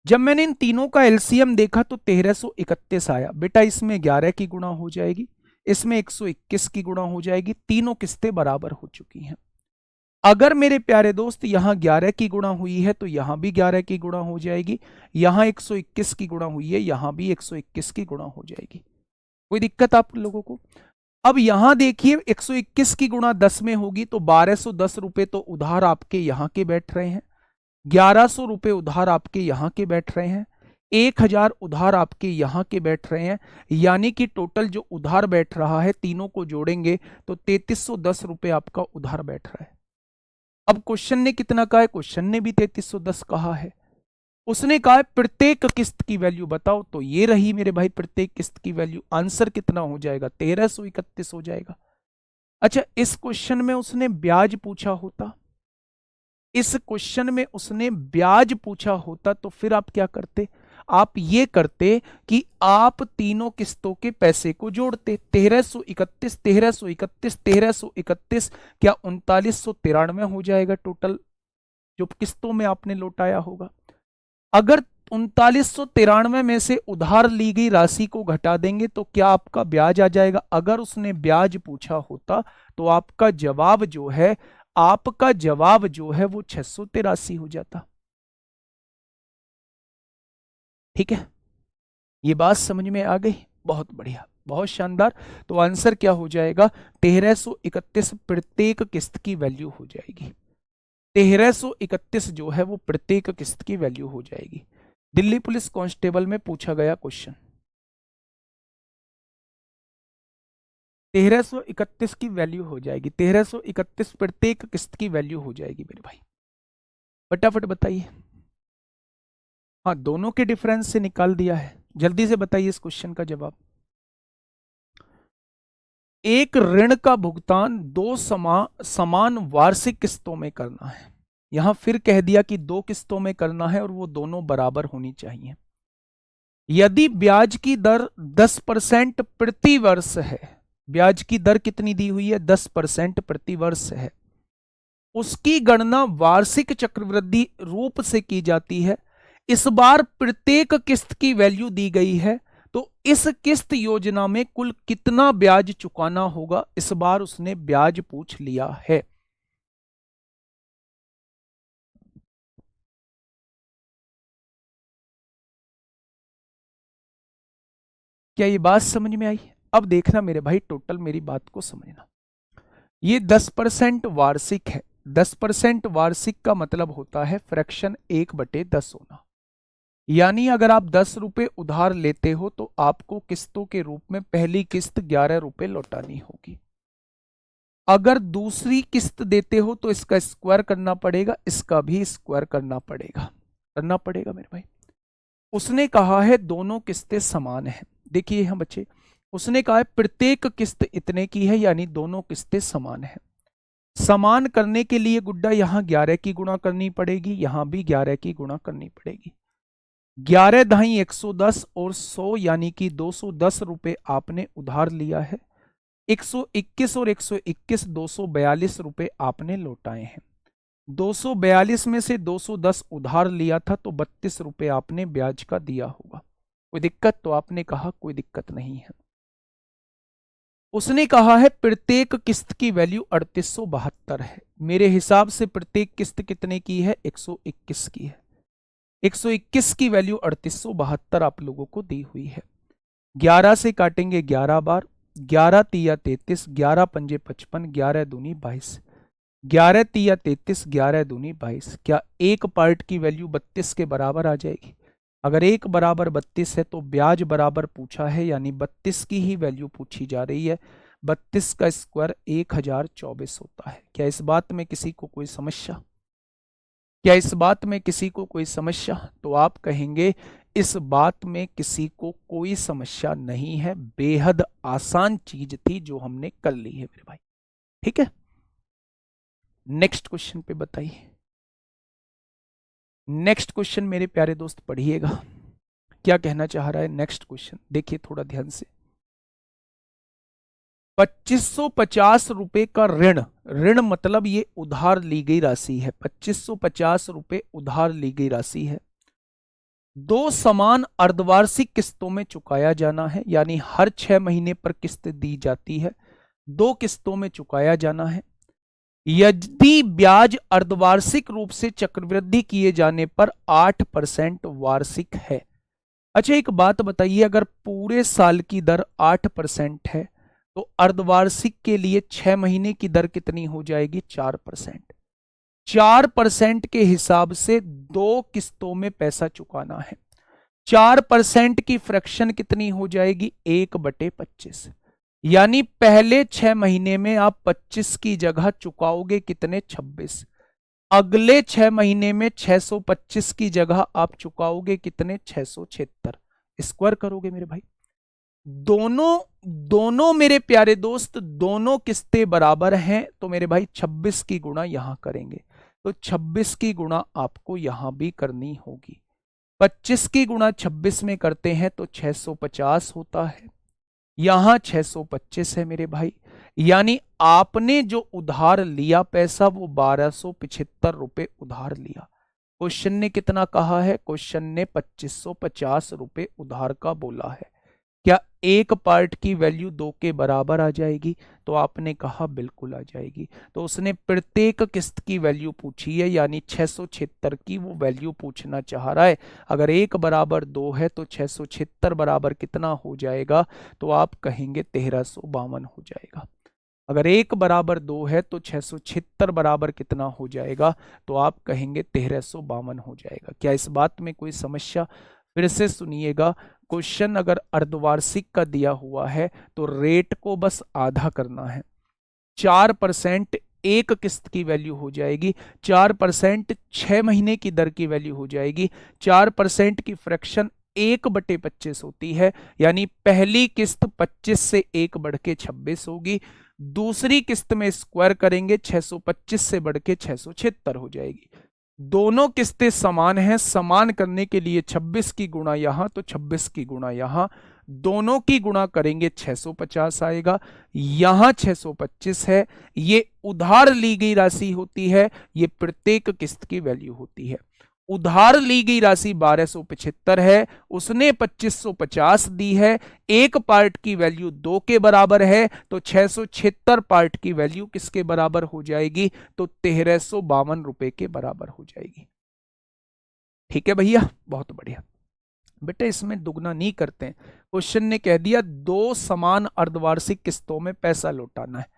जब मैंने इन तीनों का एलसीएम देखा तो 1331 आया। बेटा इसमें 11 की गुणा हो जाएगी, इसमें 121 की गुणा हो जाएगी, तीनों किस्तें बराबर हो चुकी हैं। अगर मेरे प्यारे दोस्त यहां 11 की गुणा हुई है तो यहां भी 11 की गुणा हो जाएगी, यहां 121 की गुणा हुई है, यहां भी 121 की गुणा हो जाएगी। कोई दिक्कत आप लोगों को? अब यहां देखिए 121 की गुणा 10 में होगी तो 1210 रुपए तो उधार आपके यहां के बैठ रहे हैं, 1100 रुपए उधार आपके यहां के बैठ रहे हैं, 1000 उधार आपके यहां के बैठ रहे हैं, यानी कि टोटल जो उधार बैठ रहा है तीनों को जोड़ेंगे तो 3310 रुपए आपका उधार बैठ रहा है। अब क्वेश्चन ने कितना कहा है? क्वेश्चन ने भी 3310 कहा है। उसने कहा है प्रत्येक किस्त की वैल्यू बताओ, तो ये रही मेरे भाई प्रत्येक किस्त की वैल्यू। आंसर कितना हो जाएगा? 1331 हो जाएगा। अच्छा, इस क्वेश्चन में उसने ब्याज पूछा होता, इस क्वेश्चन में उसने ब्याज पूछा होता तो फिर आप क्या करते? आप ये करते कि आप तीनों किस्तों के पैसे को जोड़ते, 1331 1331 1331, क्या 3993 हो जाएगा टोटल जो किस्तों में आपने लौटाया होगा। अगर 3993 में से उधार ली गई राशि को घटा देंगे तो क्या आपका ब्याज आ जाएगा? अगर उसने ब्याज पूछा होता तो आपका जवाब जो है, आपका जवाब जो है वो 683 हो जाता। ठीक है, ये बात समझ में आ गई? बहुत बढ़िया, बहुत शानदार। तो आंसर क्या हो जाएगा? 1331 प्रत्येक किस्त की वैल्यू हो जाएगी। 1331 जो है वो प्रत्येक किस्त की वैल्यू हो जाएगी। दिल्ली पुलिस कांस्टेबल में पूछा गया क्वेश्चन, 1331 की वैल्यू हो जाएगी, 1331 प्रत्येक किस्त की वैल्यू हो जाएगी मेरे भाई। फटाफट बताइए। हाँ, दोनों के डिफरेंस से निकाल दिया है, जल्दी से बताइए इस क्वेश्चन का जवाब। एक ऋण का भुगतान दो समान वार्षिक किस्तों में करना है। यहां फिर कह दिया कि 2 किस्तों में करना है और वो दोनों बराबर होनी चाहिए। यदि ब्याज की दर 10% प्रति वर्ष है, ब्याज की दर कितनी दी हुई है? 10% प्रति वर्ष है। उसकी गणना वार्षिक चक्रवृद्धि रूप से की जाती है। इस बार प्रत्येक किस्त की वैल्यू दी गई है, तो इस किस्त योजना में कुल कितना ब्याज चुकाना होगा, इस बार उसने ब्याज पूछ लिया है। क्या ये बात समझ में आई? अब देखना मेरे भाई, टोटल मेरी बात को समझना। ये 10% वार्षिक है। 10% वार्षिक का मतलब होता है फ्रैक्शन 1/10 होना। यानी अगर आप 10 रुपए उधार लेते हो तो आपको किस्तों के रूप में पहली किस्त 11 रुपए लौटानी होगी। अगर दूसरी किस्त देते हो तो इसका स्क्वायर करना पड़ेगा, इसका भी स्क्वायर करना पड़ेगा मेरे भाई। उसने कहा है दोनों किस्तें समान हैं। देखिए यहां बच्चे, उसने कहा है प्रत्येक किस्त इतने की है, यानी दोनों किस्तें समान हैं। समान करने के लिए गुड्डा यहां 11 की गुणा करनी पड़ेगी, यहां भी 11 की गुणा करनी पड़ेगी। 11 दहाई 110 और 100 यानी कि 210 रुपए आपने उधार लिया है। 121 और 121 242 रुपए आपने लौटाए हैं। 242 में से 210 उधार लिया था तो 32 रुपए आपने ब्याज का दिया होगा। कोई दिक्कत? तो आपने कहा कोई दिक्कत नहीं है। उसने कहा है प्रत्येक किस्त की वैल्यू 3872 है। मेरे हिसाब से प्रत्येक किस्त कितने की है? 121 की है। 121 की वैल्यू 3872 आप लोगों को दी हुई है। 11 से काटेंगे 11 बार, 11 तिया 33, 11 पंजे 55, 11 दूनी 22, 11 तिया 33, 11 दूनी 22। क्या एक पार्ट की वैल्यू 32 के बराबर आ जाएगी? अगर एक बराबर 32 है तो ब्याज बराबर पूछा है, यानी 32 की ही वैल्यू पूछी जा रही है। 32 का स्क्वायर 1024 होता है। क्या इस बात में किसी को कोई समस्या? क्या इस बात में किसी को कोई समस्या? तो आप कहेंगे इस बात में किसी को कोई समस्या नहीं है, बेहद आसान चीज थी जो हमने कर ली है मेरे भाई। ठीक है, नेक्स्ट क्वेश्चन पे बताइए। नेक्स्ट क्वेश्चन मेरे प्यारे दोस्त पढ़िएगा, क्या कहना चाह रहा है नेक्स्ट क्वेश्चन, देखिए थोड़ा ध्यान से। 2550 रुपए का ऋण, ऋण मतलब ये उधार ली गई राशि है। 2550 रुपए उधार ली गई राशि है। दो समान अर्धवार्षिक किस्तों में चुकाया जाना है, यानी हर 6 महीने पर किस्त दी जाती है, 2 किस्तों में चुकाया जाना है। यदि ब्याज अर्धवार्षिक रूप से चक्रवृद्धि किए जाने पर 8% वार्षिक है। अच्छा एक बात बताइए, अगर पूरे साल की दर 8% है तो अर्धवार्षिक के लिए 6 महीने की दर कितनी हो जाएगी? 4%। 4% के हिसाब से 2 किस्तों में पैसा चुकाना है। 4% की फ्रैक्शन कितनी हो जाएगी? 1/25। यानी पहले 6 महीने में आप 25 की जगह चुकाओगे कितने? 26। अगले 6 महीने में 625 की जगह आप चुकाओगे कितने? 676। स्क्वायर करोगे मेरे भाई। दोनों मेरे प्यारे दोस्त, दोनों किस्तें बराबर हैं, तो मेरे भाई 26 की गुणा यहां करेंगे, तो 26 की गुणा आपको यहां भी करनी होगी। 25 की गुणा 26 में करते हैं तो 650 होता है, यहां 625 है मेरे भाई। यानी आपने जो उधार लिया पैसा वो 1275 रुपए उधार लिया। क्वेश्चन ने कितना कहा है? क्वेश्चन ने 2550 रुपए उधार का बोला है। क्या एक पार्ट की वैल्यू 2 के बराबर आ जाएगी? तो आपने कहा बिल्कुल आ जाएगी। तो उसने प्रत्येक किस्त की वैल्यू पूछी है, यानी 676 की वो वैल्यू पूछना चाह रहा है। अगर 1 बराबर 2 है तो 676 बराबर कितना हो जाएगा? तो आप कहेंगे 1352 हो जाएगा। अगर 1 बराबर 2 है तो 676 बराबर कितना हो जाएगा? तो आप कहेंगे 1352 हो जाएगा। क्या इस बात में कोई समस्या? फिर से सुनिएगा, क्वेश्चन अगर अर्धवार्षिक का दिया हुआ है तो रेट को बस आधा करना है। 4% एक किस्त की वैल्यू हो जाएगी, 4% 6 महीने की दर की वैल्यू हो जाएगी। 4% की फ्रैक्शन 1/25 होती है, यानी पहली किस्त 25 से 1 बढ़ के 26 होगी। दूसरी किस्त में स्क्वायर करेंगे, 625 से बढ़ के 676 हो जाएगी। दोनों किस्तें समान हैं, समान करने के लिए 26 की गुणा यहां तो 26 की गुणा यहां, दोनों की गुणा करेंगे 650 आएगा, यहां 625 है। ये उधार ली गई राशि होती है, ये प्रत्येक किस्त की वैल्यू होती है। उधार ली गई राशि 1275 है, उसने 2550 दी है, एक पार्ट की वैल्यू 2 के बराबर है, तो 676 पार्ट की वैल्यू किसके बराबर हो जाएगी? तो 1352 रुपए के बराबर हो जाएगी। ठीक है भैया, बहुत बढ़िया। बेटा इसमें दुगना नहीं करते हैं, क्वेश्चन ने कह दिया 2 समान अर्धवार्षिक किस्तों में पैसा लौटाना है,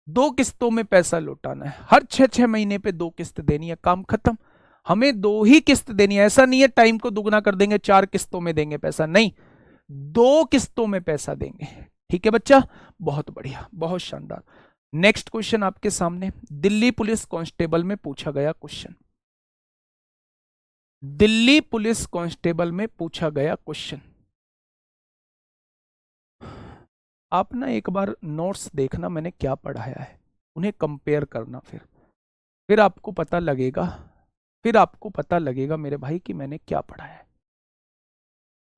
2 किस्तों में पैसा लौटाना है, हर 6-6 महीने पे 2 किस्त देनी है, काम खत्म। हमें 2 ही किस्त देनी है, ऐसा नहीं है टाइम को दुगना कर देंगे 4 किस्तों में देंगे पैसा, नहीं, 2 किस्तों में पैसा देंगे। ठीक है बच्चा, बहुत बढ़िया, बहुत शानदार। नेक्स्ट क्वेश्चन आपके सामने, दिल्ली पुलिस कांस्टेबल में पूछा गया क्वेश्चन, दिल्ली पुलिस कांस्टेबल में पूछा गया क्वेश्चन। आप ना एक बार नोट्स देखना मैंने क्या पढ़ाया है, उन्हें कंपेयर करना, फिर आपको पता लगेगा, फिर आपको पता लगेगा मेरे भाई कि मैंने क्या पढ़ाया है।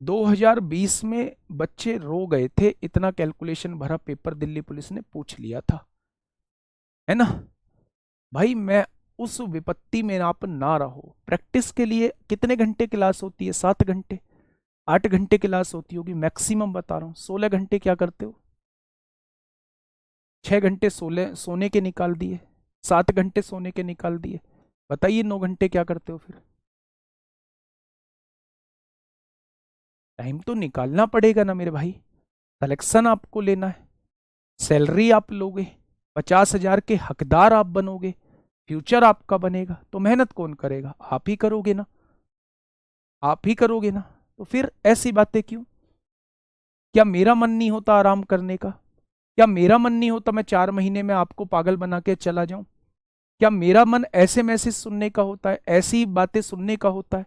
2020 में बच्चे रो गए थे, इतना कैलकुलेशन भरा पेपर दिल्ली पुलिस ने पूछ लिया था, है ना भाई। मैं उस विपत्ति में आप ना रहो। प्रैक्टिस के लिए कितने घंटे क्लास होती है? 7 घंटे, 8 घंटे क्लास होती होगी मैक्सिमम, बता रहा हूं। 16 घंटे क्या करते हो? 6 घंटे सोने के निकाल दिए, 7 घंटे सोने के निकाल दिए, बताइए 9 घंटे क्या करते हो फिर? टाइम तो निकालना पड़ेगा ना मेरे भाई, कलेक्शन आपको लेना है, सैलरी आप लोगे, 50,000 के हकदार आप बनोगे, फ्यूचर आपका बनेगा, तो मेहनत कौन करेगा? आप ही करोगे ना, आप ही करोगे ना। तो फिर ऐसी बातें क्यों? क्या मेरा मन नहीं होता आराम करने का? क्या मेरा मन नहीं होता मैं 4 महीने में आपको पागल बना के चला जाऊं? क्या मेरा मन ऐसे मैसेज सुनने का होता है, ऐसी बातें सुनने का होता है?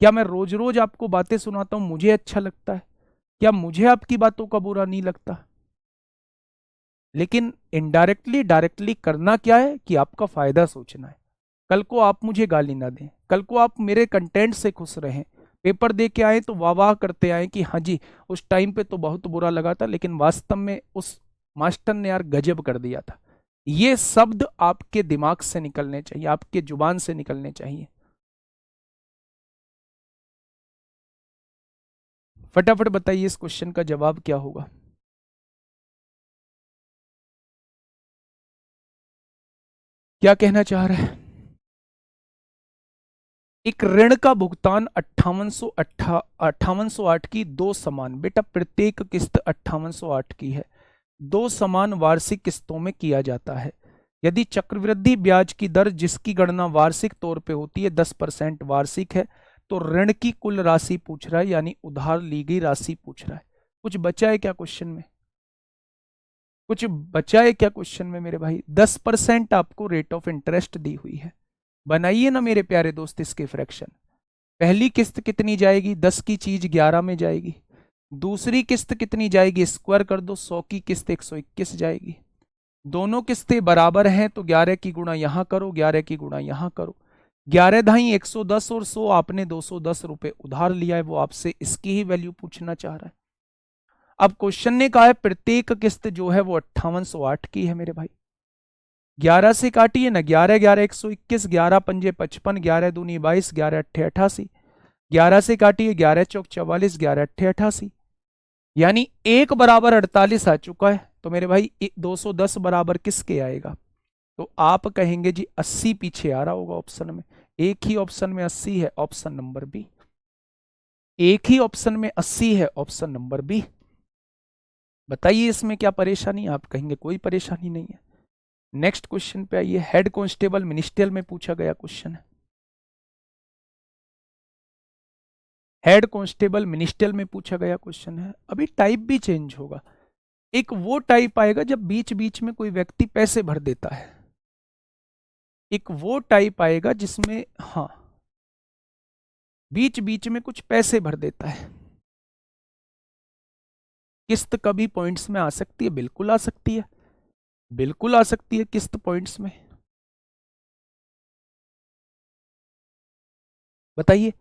क्या मैं रोज रोज आपको बातें सुनाता हूं, मुझे अच्छा लगता है? क्या मुझे आपकी बातों का बुरा नहीं लगता? लेकिन इनडायरेक्टली डायरेक्टली करना क्या है कि आपका फायदा सोचना है। कल को आप मुझे गाली ना दें, कल को आप मेरे कंटेंट से खुश रहें, पेपर दे के आए तो वाह वाह करते आए कि हाँ जी उस टाइम पे तो बहुत बुरा लगा था, लेकिन वास्तव में उस मास्टर ने यार गजब कर दिया था। ये शब्द आपके दिमाग से निकलने चाहिए, आपके जुबान से निकलने चाहिए। फटाफट बताइए इस क्वेश्चन का जवाब क्या होगा? क्या कहना चाह रहे हैं? एक ऋण का भुगतान 5808 की 2 समान, बेटा प्रत्येक किस्त 5808 की है, 2 समान वार्षिक किस्तों में किया जाता है। यदि चक्रवृद्धि ब्याज की दर जिसकी गणना वार्षिक तौर पे होती है 10% वार्षिक है, तो ऋण की कुल राशि पूछ रहा है, यानी उधार ली गई राशि पूछ रहा है। कुछ बचा है क्या क्वेश्चन में? कुछ बचा है क्या क्वेश्चन में मेरे भाई? 10% आपको रेट ऑफ इंटरेस्ट दी हुई है, बनाइए ना मेरे प्यारे दोस्त इसके फ्रैक्शन। पहली किस्त कितनी जाएगी? 10 की चीज 11 में जाएगी। दूसरी किस्त कितनी जाएगी? स्क्वायर कर दो, 100 की किस्त 121 जाएगी। दोनों किस्तें बराबर हैं तो 11 की गुणा यहां करो, 11 की गुणा यहां करो, 11 धाई 110 और 100 आपने 210 रुपए उधार लिया है, वो आपसे इसकी ही वैल्यू पूछना चाह रहा है। अब क्वेश्चन ने कहा है प्रत्येक किस्त जो है वो 5808 की है मेरे भाई। 11 से काटिए ना, 11 11 121, 11 पंजे 55, 11 दूनी 22, 11 अट्ठे 88, 11 से काटिए, 11 चौक 44, 11 अट्ठे 88, यानी 1 बराबर 48 आ चुका है। तो मेरे भाई 210 बराबर किसके आएगा? तो आप कहेंगे जी 80 पीछे आ रहा होगा ऑप्शन में, एक ही ऑप्शन में 80 है, ऑप्शन नंबर बी। एक ही ऑप्शन में 80 है, ऑप्शन नंबर बी। बताइए इसमें क्या परेशानी? आप कहेंगे कोई परेशानी नहीं है। नेक्स्ट क्वेश्चन पे आइए, हेड कांस्टेबल मिनिस्ट्रियल में पूछा गया क्वेश्चन है। हेड कांस्टेबल मिनिस्ट्रियल में पूछा गया क्वेश्चन है। अभी टाइप भी चेंज होगा, एक वो टाइप आएगा जब बीच बीच में कोई व्यक्ति पैसे भर देता है, एक वो टाइप आएगा जिसमें हाँ बीच बीच में कुछ पैसे भर देता है। किस्त कभी पॉइंट्स में आ सकती है, बिल्कुल आ सकती है, बिल्कुल आ सकती है किस्त पॉइंट्स में। बताइए,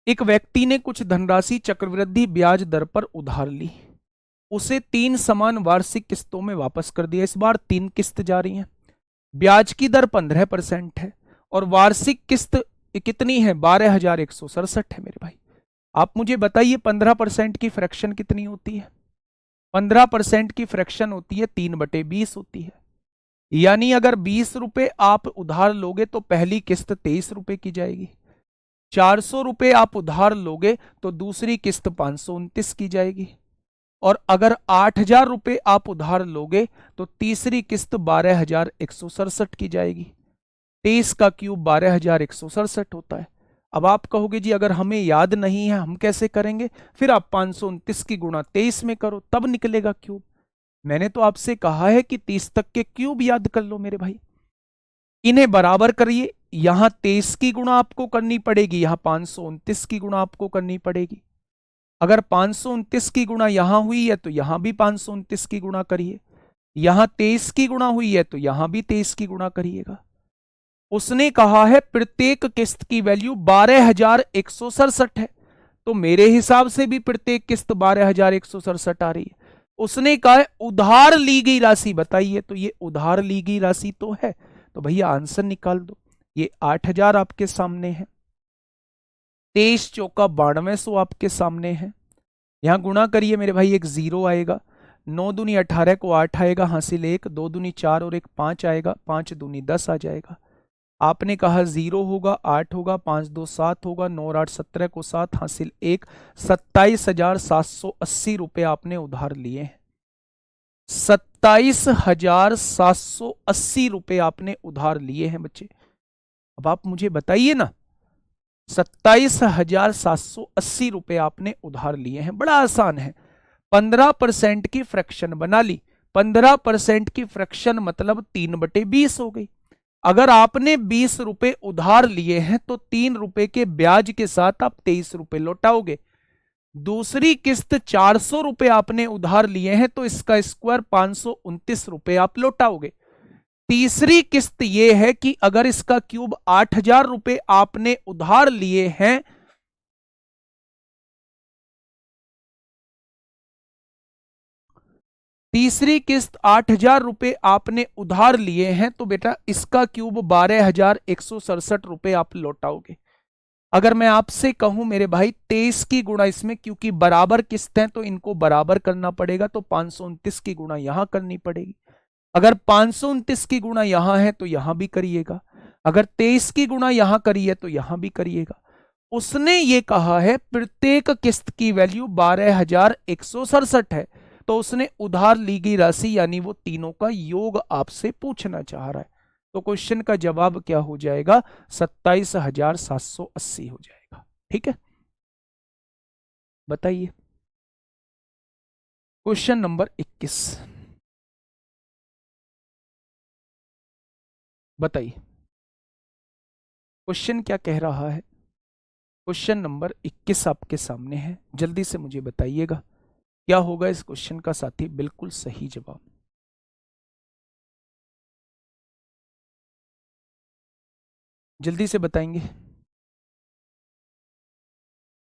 एक व्यक्ति ने कुछ धनराशि चक्रवृद्धि ब्याज दर पर उधार ली, उसे 3 समान वार्षिक किस्तों में वापस कर दिया। इस बार 3 किस्त जा रही हैं, ब्याज की दर 15% है और वार्षिक किस्त ये कितनी है? 12,167 है मेरे भाई। आप मुझे बताइए 15% की फ्रैक्शन कितनी होती है? 15% की फ्रैक्शन होती है 3/20 होती है। यानी अगर 20 रुपए आप उधार लोगे तो पहली किस्त 23 रुपए की जाएगी। 400 रुपए आप उधार लोगे तो दूसरी किस्त 529 की जाएगी। और अगर 8,000 रुपए आप उधार लोगे तो तीसरी किस्त 12,167 की जाएगी। 23 का क्यूब 12,167 होता है। अब आप कहोगे जी अगर हमें याद नहीं है हम कैसे करेंगे? फिर आप 529 की गुणा 23 में करो तब निकलेगा क्यूब। मैंने तो आपसे कहा है कि 30 तक के क्यूब याद कर लो मेरे भाई। इन्हें बराबर करिए। यहां 23 की गुणा आपको करनी पड़ेगी, यहां 529 की गुणा आपको करनी पड़ेगी। अगर 529 की गुणा यहां हुई है तो यहां भी 529 की गुणा करिए। यहां 23 की गुणा हुई है तो यहां भी 23 की गुणा करिएगा। उसने कहा है प्रत्येक किस्त की वैल्यू 12,167 है, तो मेरे हिसाब से भी प्रत्येक किस्त 12,167 आ रही है। उसने कहा है उधार ली गई राशि बताइए, तो ये उधार ली गई राशि तो है, तो भैया आंसर निकाल दो। ये 8,000 आपके सामने है, 23 चौका 9200 आपके सामने है। यहां गुणा करिए मेरे भाई, एक 0 आएगा, 9 दूनी 18 को 8 आएगा, हासिल 1, 2 दूनी 4 और 1 5 आएगा, 5 दूनी 10 आ जाएगा। आपने कहा 0 होगा, 8 होगा, 5 2 7 होगा, 9 और 8 17 को 7, हासिल 1, 27,780 रुपए आपने उधार लिए हैं। 27,780 रुपए आपने उधार लिए हैं बच्चे। अब आप मुझे बताइए ना, 27,780 रुपए आपने उधार लिए हैं। बड़ा आसान है, 15% की फ्रैक्शन बना ली। 15% की फ्रैक्शन मतलब 3/20 हो गई। अगर आपने 20 रुपए उधार लिए हैं तो 3 रुपए के ब्याज के साथ आप 23 रुपए लौटाओगे। दूसरी किस्त 400 रुपए आपने उधार लिए हैं तो इसका स्क्वायर 529 रुपए आप लौटाओगे। तीसरी किस्त यह है कि अगर इसका क्यूब 8,000 रुपए आपने उधार लिए हैं, तीसरी किस्त 8,000 रुपए आपने उधार लिए हैं तो बेटा इसका क्यूब 12,167 रुपए आप लौटाओगे। अगर मैं आपसे कहूं मेरे भाई 23 की गुणा इसमें, क्योंकि बराबर किस्त हैं तो इनको बराबर करना पड़ेगा, तो 529 की गुणा यहां करनी पड़ेगी। अगर 529 की गुणा यहां है तो यहां भी करिएगा, अगर 23 की गुणा यहां करी है तो यहां भी करिएगा। उसने ये कहा है प्रत्येक किस्त की वैल्यू 12,167 है, तो उसने उधार ली गई राशि यानी वो तीनों का योग आपसे पूछना चाह रहा है। तो क्वेश्चन का जवाब क्या हो जाएगा? 27,780 हो जाएगा। ठीक है, बताइए क्वेश्चन नंबर 21 बताइए क्वेश्चन क्या कह रहा है। क्वेश्चन नंबर 21 आपके सामने है, जल्दी से मुझे बताइएगा क्या होगा इस क्वेश्चन का साथी। बिल्कुल सही जवाब, जल्दी से बताएंगे।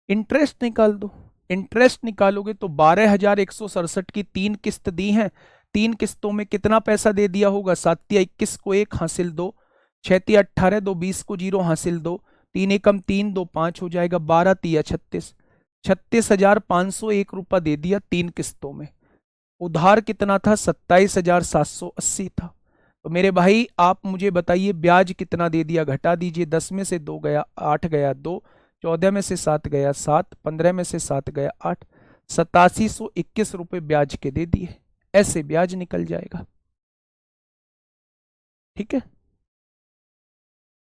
इंटरेस्ट निकाल दो। इंटरेस्ट निकालोगे तो 12,167 की 3 किस्त दी हैं, 3 किस्तों में कितना पैसा दे दिया होगा? 7×21 को 1 हासिल 2, 6×18 2 20 को 0 हासिल 2, 3 एकम 3 2 5 हो जाएगा, 12×3 36, 36,501 रुपया दे दिया 3 किस्तों में। उधार कितना था? 27,780 था। तो मेरे भाई आप मुझे बताइए ब्याज कितना दे दिया, घटा दीजिए। 10 में से 2 गया, 8 गया 2, 14 में से 7 गया 7, 15 में से 7 गया 8, 8721 रुपए ब्याज के दे दिए। ऐसे ब्याज निकल जाएगा। ठीक है,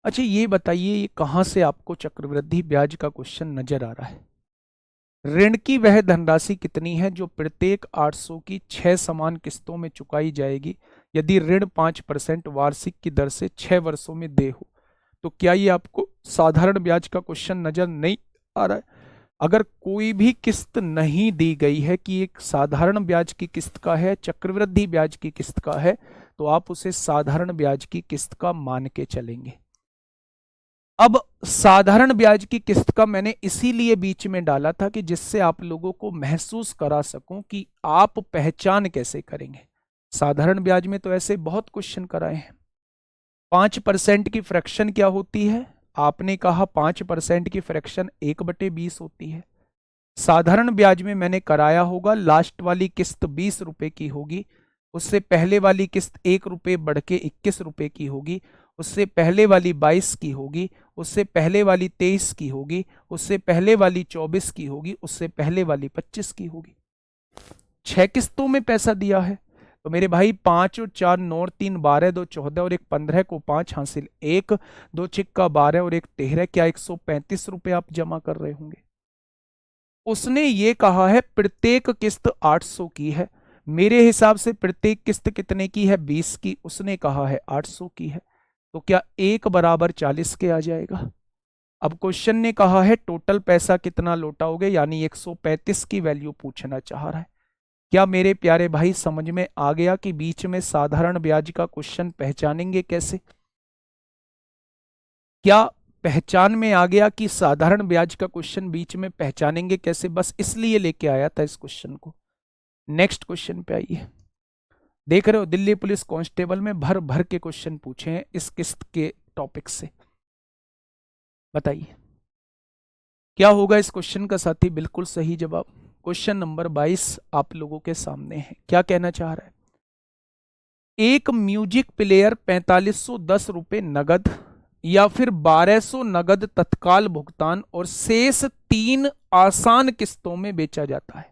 अच्छा ये बताइए ये कहां से आपको चक्रवृद्धि ब्याज का क्वेश्चन नजर आ रहा है? ऋण की वह धनराशि कितनी है जो प्रत्येक 800 की 6 समान किस्तों में चुकाई जाएगी यदि ऋण 5% वार्षिक की दर से 6 वर्षों में दे हो? तो क्या ये आपको साधारण ब्याज का क्वेश्चन नजर नहीं आ रहा है? अगर कोई भी किस्त नहीं दी गई है कि एक साधारण ब्याज की किस्त का है, चक्रवृद्धि ब्याज की किस्त का है, तो आप उसे साधारण ब्याज की किस्त का मान के चलेंगे। अब साधारण ब्याज की किस्त का मैंने इसीलिए बीच में डाला था कि जिससे आप लोगों को महसूस करा सकूं कि आप पहचान कैसे करेंगे। साधारण ब्याज में तो ऐसे बहुत क्वेश्चन कराए हैं। 5% की फ्रैक्शन क्या होती है? आपने कहा 5% की फ्रैक्शन 1/20 होती है। साधारण ब्याज में मैंने कराया होगा, लास्ट वाली किस्त 20 रुपए की होगी, उससे पहले वाली किस्त 1 रुपए बढ़ के 21 रुपए की होगी, उससे पहले वाली 22 की होगी, उससे पहले वाली 23 की होगी, उससे पहले वाली 24 की होगी, उससे पहले वाली 25 की होगी। 6 किस्तों में पैसा दिया है, तो मेरे भाई 5 और 4 9 और 3 12, 2 14 और 1 15 को 5 हासिल 1, 2 छिक्का 12 और 1 13, क्या 135 रुपए आप जमा कर रहे होंगे। उसने ये कहा है प्रत्येक किस्त 800 की है, मेरे हिसाब से प्रत्येक किस्त कितने की है, 20 की, उसने कहा है 800 की है, तो क्या 1 बराबर 40 के आ जाएगा। अब क्वेश्चन ने कहा है टोटल पैसा कितना लौटाओगे, यानी 135 की वैल्यू पूछना चाह रहा है। क्या मेरे प्यारे भाई समझ में आ गया कि बीच में साधारण ब्याज का क्वेश्चन पहचानेंगे कैसे। क्या पहचान में आ गया कि साधारण ब्याज का क्वेश्चन बीच में पहचानेंगे कैसे, बस इसलिए लेके आया था इस क्वेश्चन को। नेक्स्ट क्वेश्चन पे आइए। देख रहे हो दिल्ली पुलिस कांस्टेबल में भर भर के क्वेश्चन पूछे हैं इस किस्त के टॉपिक से। बताइए क्या होगा इस क्वेश्चन का साथी, बिल्कुल सही जवाब। क्वेश्चन नंबर 22 आप लोगों के सामने है। क्या कहना चाह रहा है, एक म्यूजिक प्लेयर 4510 रुपए नगद या फिर 1200 नगद तत्काल भुगतान और शेष 3 आसान किस्तों में बेचा जाता है।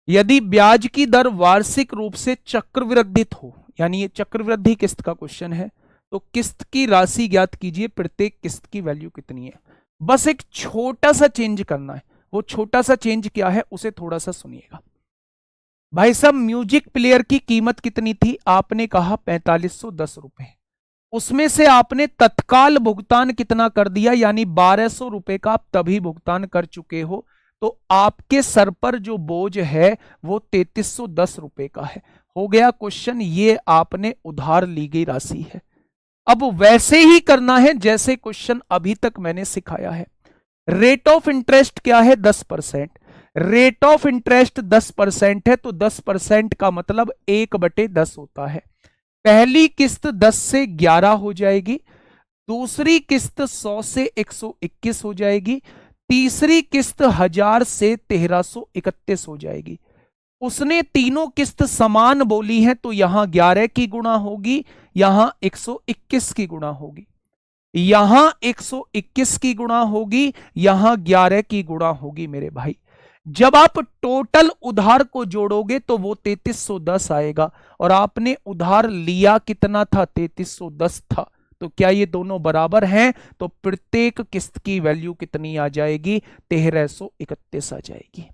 यदि ब्याज की दर वार्षिक रूप से चक्रवृद्धित हो, यानी ये चक्रवृद्धि किस्त का क्वेश्चन है, तो किस्त की राशि ज्ञात कीजिए, प्रत्येक किस्त की वैल्यू कितनी है। बस एक छोटा सा चेंज करना है, वो छोटा सा चेंज क्या है उसे थोड़ा सा सुनिएगा। भाई साहब म्यूजिक प्लेयर की कीमत कितनी थी, आपने कहा 4510 रुपए, उसमें से आपने तत्काल भुगतान कितना कर दिया, यानी 1200 रुपए का आप तभी भुगतान कर चुके हो, तो आपके सर पर जो बोझ है वो 3310 रुपए का है। हो गया क्वेश्चन, ये आपने उधार ली गई राशि है। अब वैसे ही करना है जैसे क्वेश्चन अभी तक मैंने सिखाया है। रेट ऑफ इंटरेस्ट क्या है, 10%। रेट ऑफ इंटरेस्ट 10% है, तो 10% का मतलब 1/10 होता है। पहली किस्त 10 से 11 हो जाएगी, दूसरी किस्त 100 से 121 हो जाएगी, तीसरी किस्त 1000 से 1331 हो जाएगी। उसने तीनों किस्त समान बोली है, तो यहां 11 की गुणा होगी, यहां 121 की गुणा होगी, यहां 121 की गुणा होगी, यहां 11 की गुणा होगी। मेरे भाई जब आप टोटल उधार को जोड़ोगे तो वो 3310 आएगा, और आपने उधार लिया कितना था, 3310 था, तो क्या ये दोनों बराबर हैं, तो प्रत्येक किस्त की वैल्यू कितनी आ जाएगी, 1331 आ जाएगी।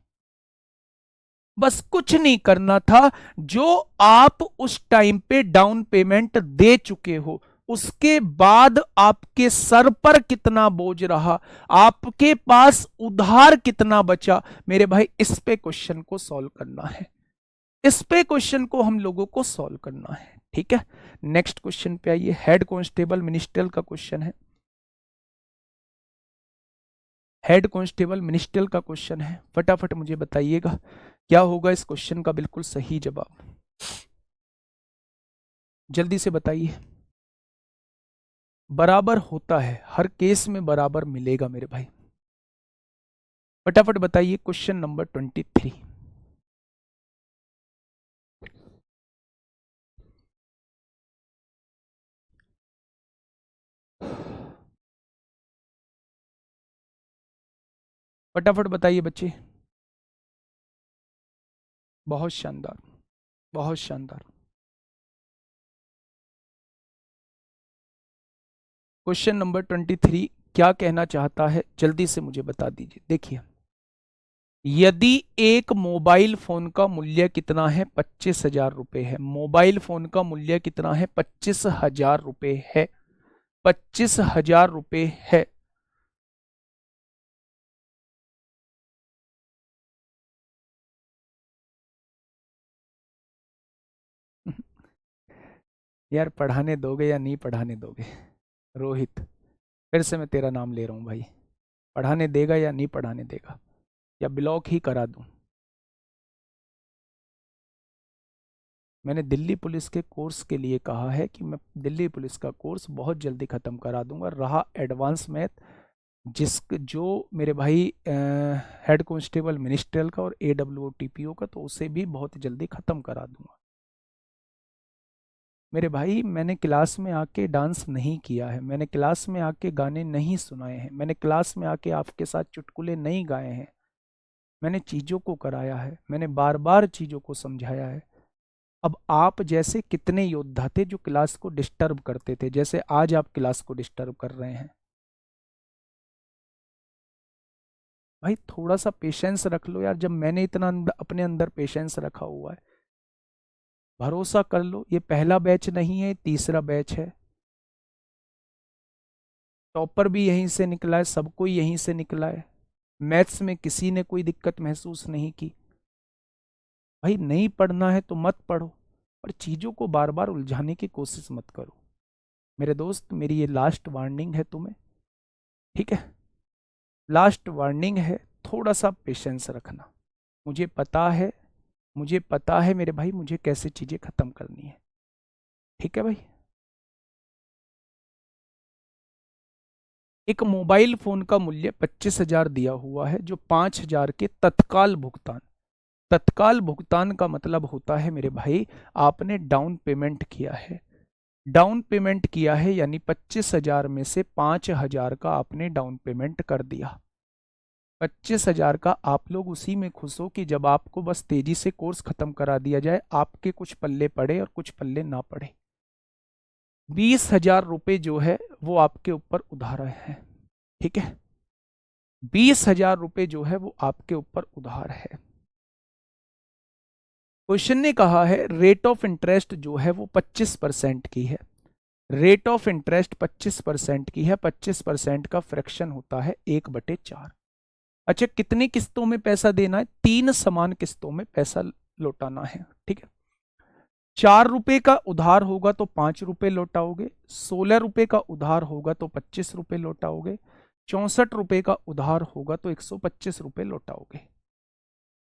बस कुछ नहीं करना था, जो आप उस टाइम पे डाउन पेमेंट दे चुके हो उसके बाद आपके सर पर कितना बोझ रहा, आपके पास उधार कितना बचा, मेरे भाई इस पे क्वेश्चन को सॉल्व करना है, इस पे क्वेश्चन को हम लोगों को सॉल्व करना है। ठीक है, नेक्स्ट क्वेश्चन पे आइए। हेड कांस्टेबल मिनिस्ट्रियल का क्वेश्चन है, हेड कांस्टेबल मिनिस्ट्रियल का क्वेश्चन है। फटाफट मुझे बताइएगा क्या होगा इस क्वेश्चन का बिल्कुल सही जवाब, जल्दी से बताइए। बराबर होता है, हर केस में बराबर मिलेगा मेरे भाई, फटाफट बताइए। क्वेश्चन नंबर 23, फटाफट बताइए बच्चे। बहुत शानदार, बहुत शानदार। क्वेश्चन नंबर 23 क्या कहना चाहता है, जल्दी से मुझे बता दीजिए। देखिए, यदि एक मोबाइल फोन का मूल्य कितना है, 25,000 रुपए है। मोबाइल फोन का मूल्य कितना है, 25,000 रुपए है, 25,000 रुपए है। यार पढ़ाने दोगे या नहीं पढ़ाने दोगे, रोहित, फिर से मैं तेरा नाम ले रहा हूं भाई, पढ़ाने देगा या नहीं पढ़ाने देगा, या ब्लॉक ही करा दूं। मैंने दिल्ली पुलिस के कोर्स के लिए कहा है कि मैं दिल्ली पुलिस का कोर्स बहुत जल्दी ख़त्म करा दूंगा। रहा एडवांस मैथ, जो मेरे भाई हेड कांस्टेबल मिनिस्ट्रियल का और AWOTPO का, तो उसे भी बहुत जल्दी ख़त्म करा दूंगा। मेरे भाई मैंने क्लास में आके डांस नहीं किया है, मैंने क्लास में आके गाने नहीं सुनाए हैं, मैंने क्लास में आके आपके साथ चुटकुले नहीं गाए हैं। मैंने चीज़ों को कराया है, मैंने बार बार चीज़ों को समझाया है। अब आप जैसे कितने योद्धा थे जो क्लास को डिस्टर्ब करते थे, जैसे आज आप क्लास को डिस्टर्ब कर रहे हैं। भाई थोड़ा सा पेशेंस रख लो यार, जब मैंने इतना अपने अंदर पेशेंस रखा हुआ है। भरोसा कर लो, ये पहला बैच नहीं है, तीसरा बैच है। टॉपर भी यहीं से निकला है, सब कोई यहीं से निकला है। मैथ्स में किसी ने कोई दिक्कत महसूस नहीं की। भाई नहीं पढ़ना है तो मत पढ़ो, पर चीज़ों को बार बार उलझाने की कोशिश मत करो। मेरे दोस्त, मेरी ये लास्ट वार्निंग है तुम्हें, ठीक है? लास्ट वार्निंग है, थोड़ा सा पेशेंस रखना। मुझे पता है, मुझे पता है मेरे भाई, मुझे कैसे चीज़ें ख़त्म करनी है। ठीक है भाई? एक मोबाइल फ़ोन का मूल्य 25,000 दिया हुआ है, जो 5,000 के तत्काल भुगतान। तत्काल भुगतान का मतलब होता है मेरे भाई, आपने डाउन पेमेंट किया है। डाउन पेमेंट किया है यानी 25,000 में से 5,000 का आपने डाउन पेमेंट कर दिया। 25,000 का आप लोग उसी में खुश हो कि जब आपको बस तेजी से कोर्स खत्म करा दिया जाए, आपके कुछ पल्ले पड़े और कुछ पल्ले ना पड़े। 20,000 रुपये जो है वो आपके ऊपर उधार है, ठीक है? 20,000 रुपये जो है वो आपके ऊपर उधार है। क्वेश्चन ने कहा है रेट ऑफ इंटरेस्ट जो है वो 25% की है। रेट ऑफ इंटरेस्ट 25% की है। 25% का फ्रैक्शन होता है 1/4। अच्छा, कितनी किस्तों में पैसा देना है? 3 समान किस्तों में पैसा लौटाना है, ठीक है? 4 रुपए का उधार होगा तो 5 रुपए लौटाओगे। 16 रुपए का उधार होगा तो 25 रुपए लौटाओगे। 64 रुपए का उधार होगा तो 125 रुपए लौटाओगे।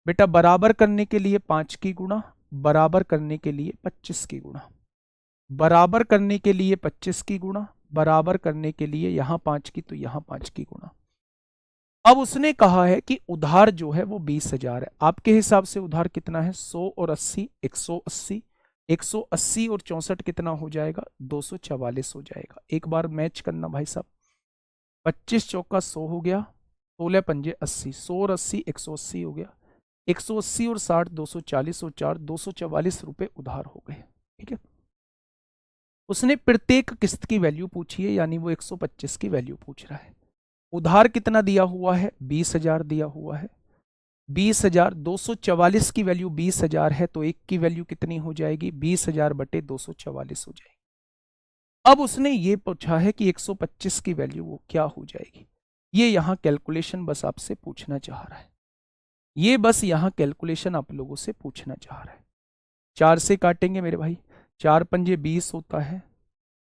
बेटा बराबर करने के लिए 5 की गुणा, बराबर करने के लिए 25 की गुणा, बराबर करने के लिए 25 की गुणा, बराबर करने के लिए यहां 5 की तो यहां 5 की गुणा। अब उसने कहा है कि उधार जो है वो 20,000 है। आपके हिसाब से उधार कितना है? 100 और 80, 180। 180 और 64 कितना हो जाएगा? 244 हो जाएगा। एक बार मैच करना भाई साहब। 25 चौका 100 हो गया, 16 पंजे 80, 100 और 80 180 हो गया। 180 और 60 240 और 4 244 रुपए उधार हो गए, ठीक है? उसने प्रत्येक किस्त की वैल्यू पूछी है, यानी वो 125 की वैल्यू पूछ रहा है। उधार कितना दिया हुआ है? 20,000 दिया हुआ है। 20,000, 244 की वैल्यू 20,000 है तो एक की वैल्यू कितनी हो जाएगी? 20,000 बटे 244 हो जाएगी। अब उसने ये पूछा है कि 125 की वैल्यू वो क्या हो जाएगी। ये यहां कैलकुलेशन बस आपसे पूछना चाह रहा है, ये बस यहां कैलकुलेशन आप लोगों से पूछना चाह रहा है। 4 से काटेंगे मेरे भाई, 4 पंजे 20 होता है,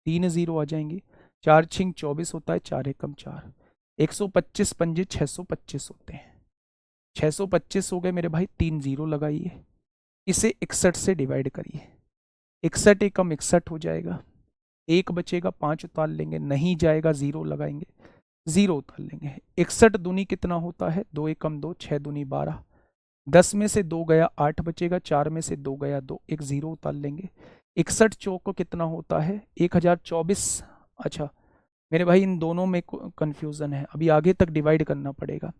3 जीरो आ जाएंगे। 4 छिंग 24 होता है, 4 एकम 4। 125 पंजे 625 होते हैं, 625 हो गए मेरे भाई। 3 जीरो लगाइए, इसे 61 से डिवाइड करिए। 61 एकम 61 हो जाएगा। एक बचेगा, 5 उतार लेंगे, नहीं जाएगा, जीरो लगाएंगे, जीरो उतार लेंगे। 61 दूनी कितना होता है? 2 एकम 2, 6 दूनी 12। 10 में से 2 गया, 8 बचेगा। 4 में से 2 गया, 2, एक जीरो उतार लेंगे। 61 चौक को कितना होता है? 1024। अच्छा मेरे भाई इन दोनों में कंफ्यूजन है, अभी आगे तक डिवाइड करना पड़ेगा।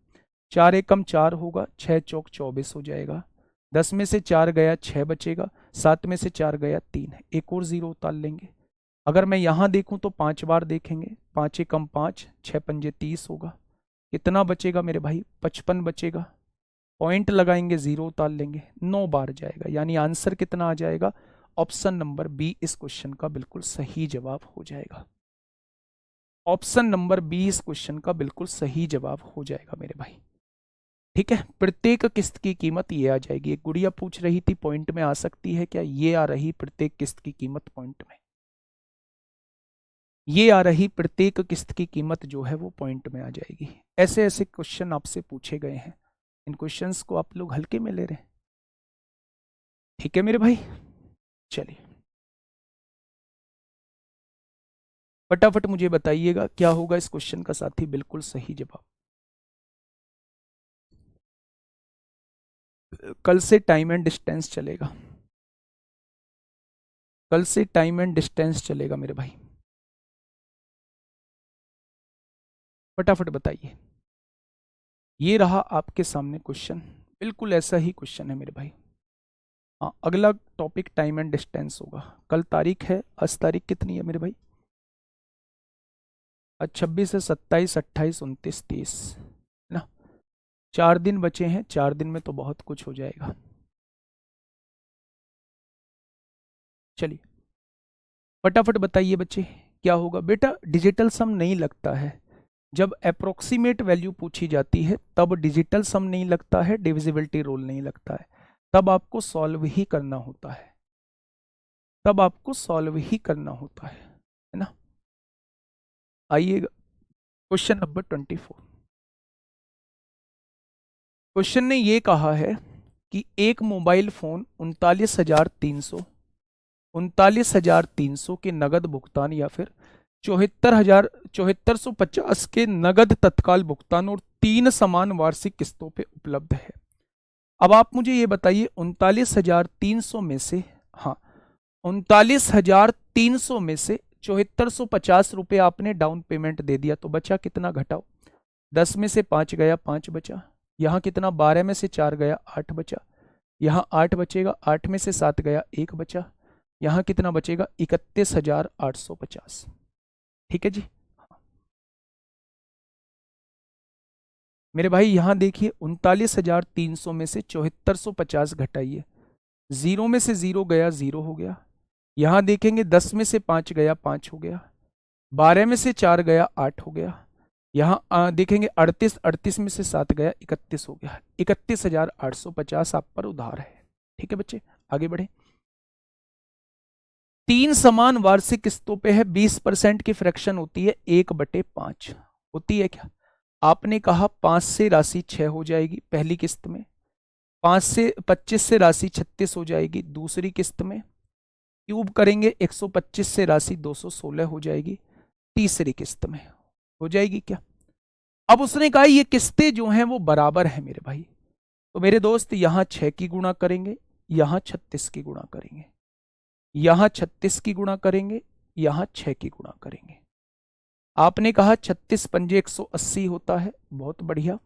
4 एकम 4 होगा, 6 चौक 24 हो जाएगा। 10 में से 4 गया, 6 बचेगा। 7 में से 4 गया, 3। एक और जीरो उतार लेंगे। अगर मैं यहाँ देखूँ तो 5 बार देखेंगे, 5 एकम 5, 6 पंजे 30 होगा। कितना बचेगा मेरे भाई? 55 बचेगा। पॉइंट लगाएंगे, जीरो उतार लेंगे, 9 बार जाएगा, यानी आंसर कितना आ जाएगा? ऑप्शन नंबर बी इस क्वेश्चन का बिल्कुल सही जवाब हो जाएगा। ऑप्शन नंबर बी इस क्वेश्चन का बिल्कुल सही जवाब हो जाएगा मेरे भाई, ठीक है? प्रत्येक किस्त की कीमत ये आ जाएगी। एक गुड़िया पूछ रही थी पॉइंट में आ सकती है क्या? ये आ रही प्रत्येक किस्त की कीमत पॉइंट में, ये आ रही प्रत्येक किस्त की कीमत जो है वो पॉइंट में आ जाएगी। ऐसे ऐसे क्वेश्चन आपसे पूछे गए हैं, इन क्वेश्चंस को आप लोग हल्के में ले रहे हैं, ठीक है मेरे भाई? चलिए फटाफट मुझे बताइएगा क्या होगा इस क्वेश्चन का साथी। बिल्कुल सही जवाब। कल से टाइम एंड डिस्टेंस चलेगा, कल से टाइम एंड डिस्टेंस चलेगा मेरे भाई, फटाफट बताइए। ये रहा आपके सामने क्वेश्चन, बिल्कुल ऐसा ही क्वेश्चन है मेरे भाई। हाँ, अगला टॉपिक टाइम एंड डिस्टेंस होगा। कल तारीख है, आज तारीख कितनी है मेरे भाई? आज 26 है, 27, 28, 29, 30 ना। 4 दिन बचे हैं, 4 दिन में तो बहुत कुछ हो जाएगा। चलिए फटाफट बताइए बच्चे क्या होगा। बेटा डिजिटल सम नहीं लगता है, जब अप्रोक्सीमेट वैल्यू पूछी जाती है तब डिजिटल सम नहीं लगता है, डिविजिबिलिटी रूल नहीं लगता है, तब आपको सॉल्व ही करना होता है, तब आपको सॉल्व ही करना होता है ना। आइएगा क्वेश्चन नंबर 24। क्वेश्चन ने ये कहा है कि एक मोबाइल फोन 39,300 के नगद भुगतान या फिर 74,450 के नगद तत्काल भुगतान और 3 समान वार्षिक किस्तों पे उपलब्ध है। अब आप मुझे ये बताइए 39,300 में से, हाँ 39,300 में से 7450 रुपये आपने डाउन पेमेंट दे दिया, तो बचा कितना घटाओ। 10 में से 5 गया, 5 बचा। यहाँ कितना, 12 में से 4 गया, 8 बचा। यहाँ 8 बचेगा, 8 में से 7 गया, 1 बचा। यहाँ कितना बचेगा, 31,850। ठीक है जी। मेरे भाई यहाँ देखिए 39,300 में से 7450 घटाइए, 0 में से 0 गया, 0 हो गया। यहाँ देखेंगे 10 में से 5 गया, 5 हो गया। 12 में से 4 गया, 8 हो गया। यहाँ देखेंगे 38 में से 7 गया, 31 हो गया। 31,850 आप पर उधार है। ठीक है बच्चे, आगे बढ़े। 3 समान वार्षिक किस्तों पे है, 20% की फ्रैक्शन होती है 1/5 होती है क्या। आपने कहा 5 से राशि 6 हो जाएगी पहली किस्त में, 5 से 25 से राशि 36 हो जाएगी दूसरी किस्त में, क्यूब करेंगे 125 से राशि 216 हो जाएगी तीसरी किस्त में। हो जाएगी क्या। अब उसने कहा ये किस्तें जो हैं वो बराबर हैं मेरे भाई, तो मेरे दोस्त यहां 6 की गुणा करेंगे, यहां 36 की गुणा करेंगे, यहां 36 की गुणा करेंगे, यहां 6 की गुणा करेंगे। आपने कहा 36 पंजे 180 होता है, बहुत बढ़िया।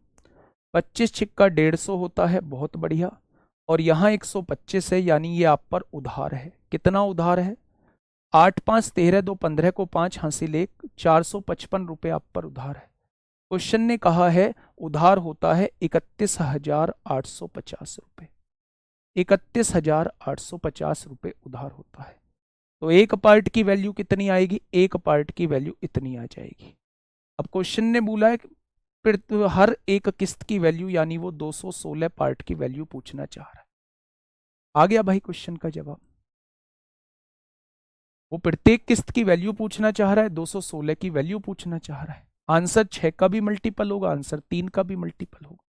25 छिक्का 150 होता है, बहुत बढ़िया। और यहाँ 125 है, यानी ये आप पर उधार है। कितना उधार है, 8 5 13 2 15 को 5 हासिल 1, 455 रुपये आप पर उधार है। क्वेश्चन ने कहा है उधार होता है 31,850 रुपये, 31,850 रुपये उधार होता है। तो एक पार्ट की वैल्यू कितनी आएगी, एक पार्ट की वैल्यू इतनी आ जाएगी। अब क्वेश्चन ने बोला है फिर तो हर एक किस्त की वैल्यू, यानी वो 216 पार्ट की वैल्यू पूछना चाह रहा है। आ गया भाई क्वेश्चन का जवाब। वो प्रत्येक किस्त की वैल्यू पूछना चाह रहा है, 216 की वैल्यू पूछना चाह रहा है। आंसर 6 का भी मल्टीपल होगा, आंसर 3 का भी मल्टीपल होगा।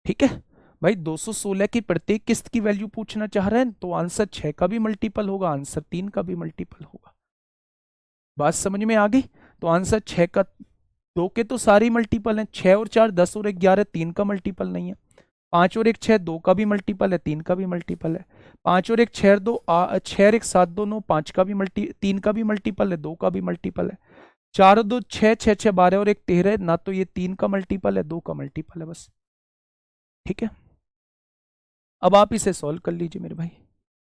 ठीक है भाई, 216 की प्रत्येक किस्त की वैल्यू पूछना चाह रहे हैं, तो आंसर 6 का भी मल्टीपल होगा, आंसर 3 का भी मल्टीपल होगा। बात समझ में आ गई। तो आंसर 6 का, 2 के तो सारे मल्टीपल हैं, 6 और 4 10 और 11 3 का मल्टीपल नहीं है। 5 और 1 6 2 का भी मल्टीपल है, 3 का भी मल्टीपल है। 5 और 1 6 2 6 और 1 7 2 9, 5 का भी 3 का भी मल्टीपल है, 2 का भी मल्टीपल है। 4 और 2 6 6 6 12 और 1 13, ना तो ये 3 का मल्टीपल है, 2 का मल्टीपल है बस। ठीक है, अब आप इसे सॉल्व कर लीजिए मेरे भाई।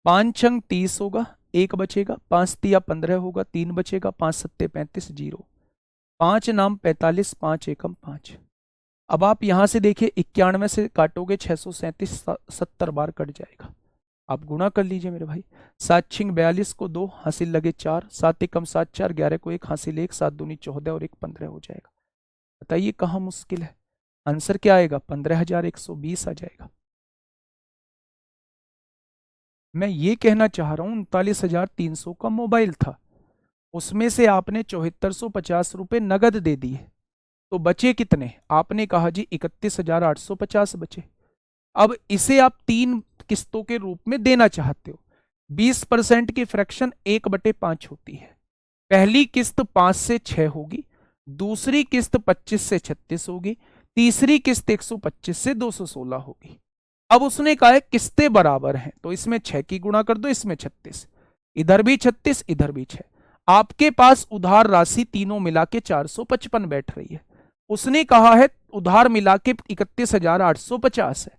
5 छंग 30 होगा, 1 बचेगा। 5 तिया 15 होगा, 3 बचेगा। 5 सत्ते 35, 0। 5 नाम 45, 5 एकम 5। अब आप यहां से देखिए 91 से काटोगे 637, 70 बार कट जाएगा। आप गुणा कर लीजिए मेरे भाई। 7 छिंग 42 को 2 हासिल लगे 4, 7 एकम 7 4, 11 को 1 हासिल 1, 7 दूनी 14 और 1 15 हो जाएगा। बताइए कहाँ मुश्किल है। आंसर क्या आएगा, 15,120 आ जाएगा। मैं ये कहना चाह रहा हूं 39,300 का मोबाइल था, उसमें से आपने 7450 रुपये नगद दे दिए, तो बचे कितने। आपने कहा जी 31,850 बचे। अब इसे आप 3 किस्तों के रूप में देना चाहते हो। 20% की फ्रैक्शन 1/5 होती है। पहली किस्त 5 से 6 होगी, दूसरी किस्त 25 से 36 होगी, तीसरी किस्त 125 से 216 होगी। अब उसने कहा है किस्तें बराबर हैं, तो इसमें 6 की गुणा कर दो, इसमें 36, इधर भी 36, इधर भी 6। आपके पास उधार राशि तीनों मिला के 455 बैठ रही है। उसने कहा है उधार मिला के 31,850 है।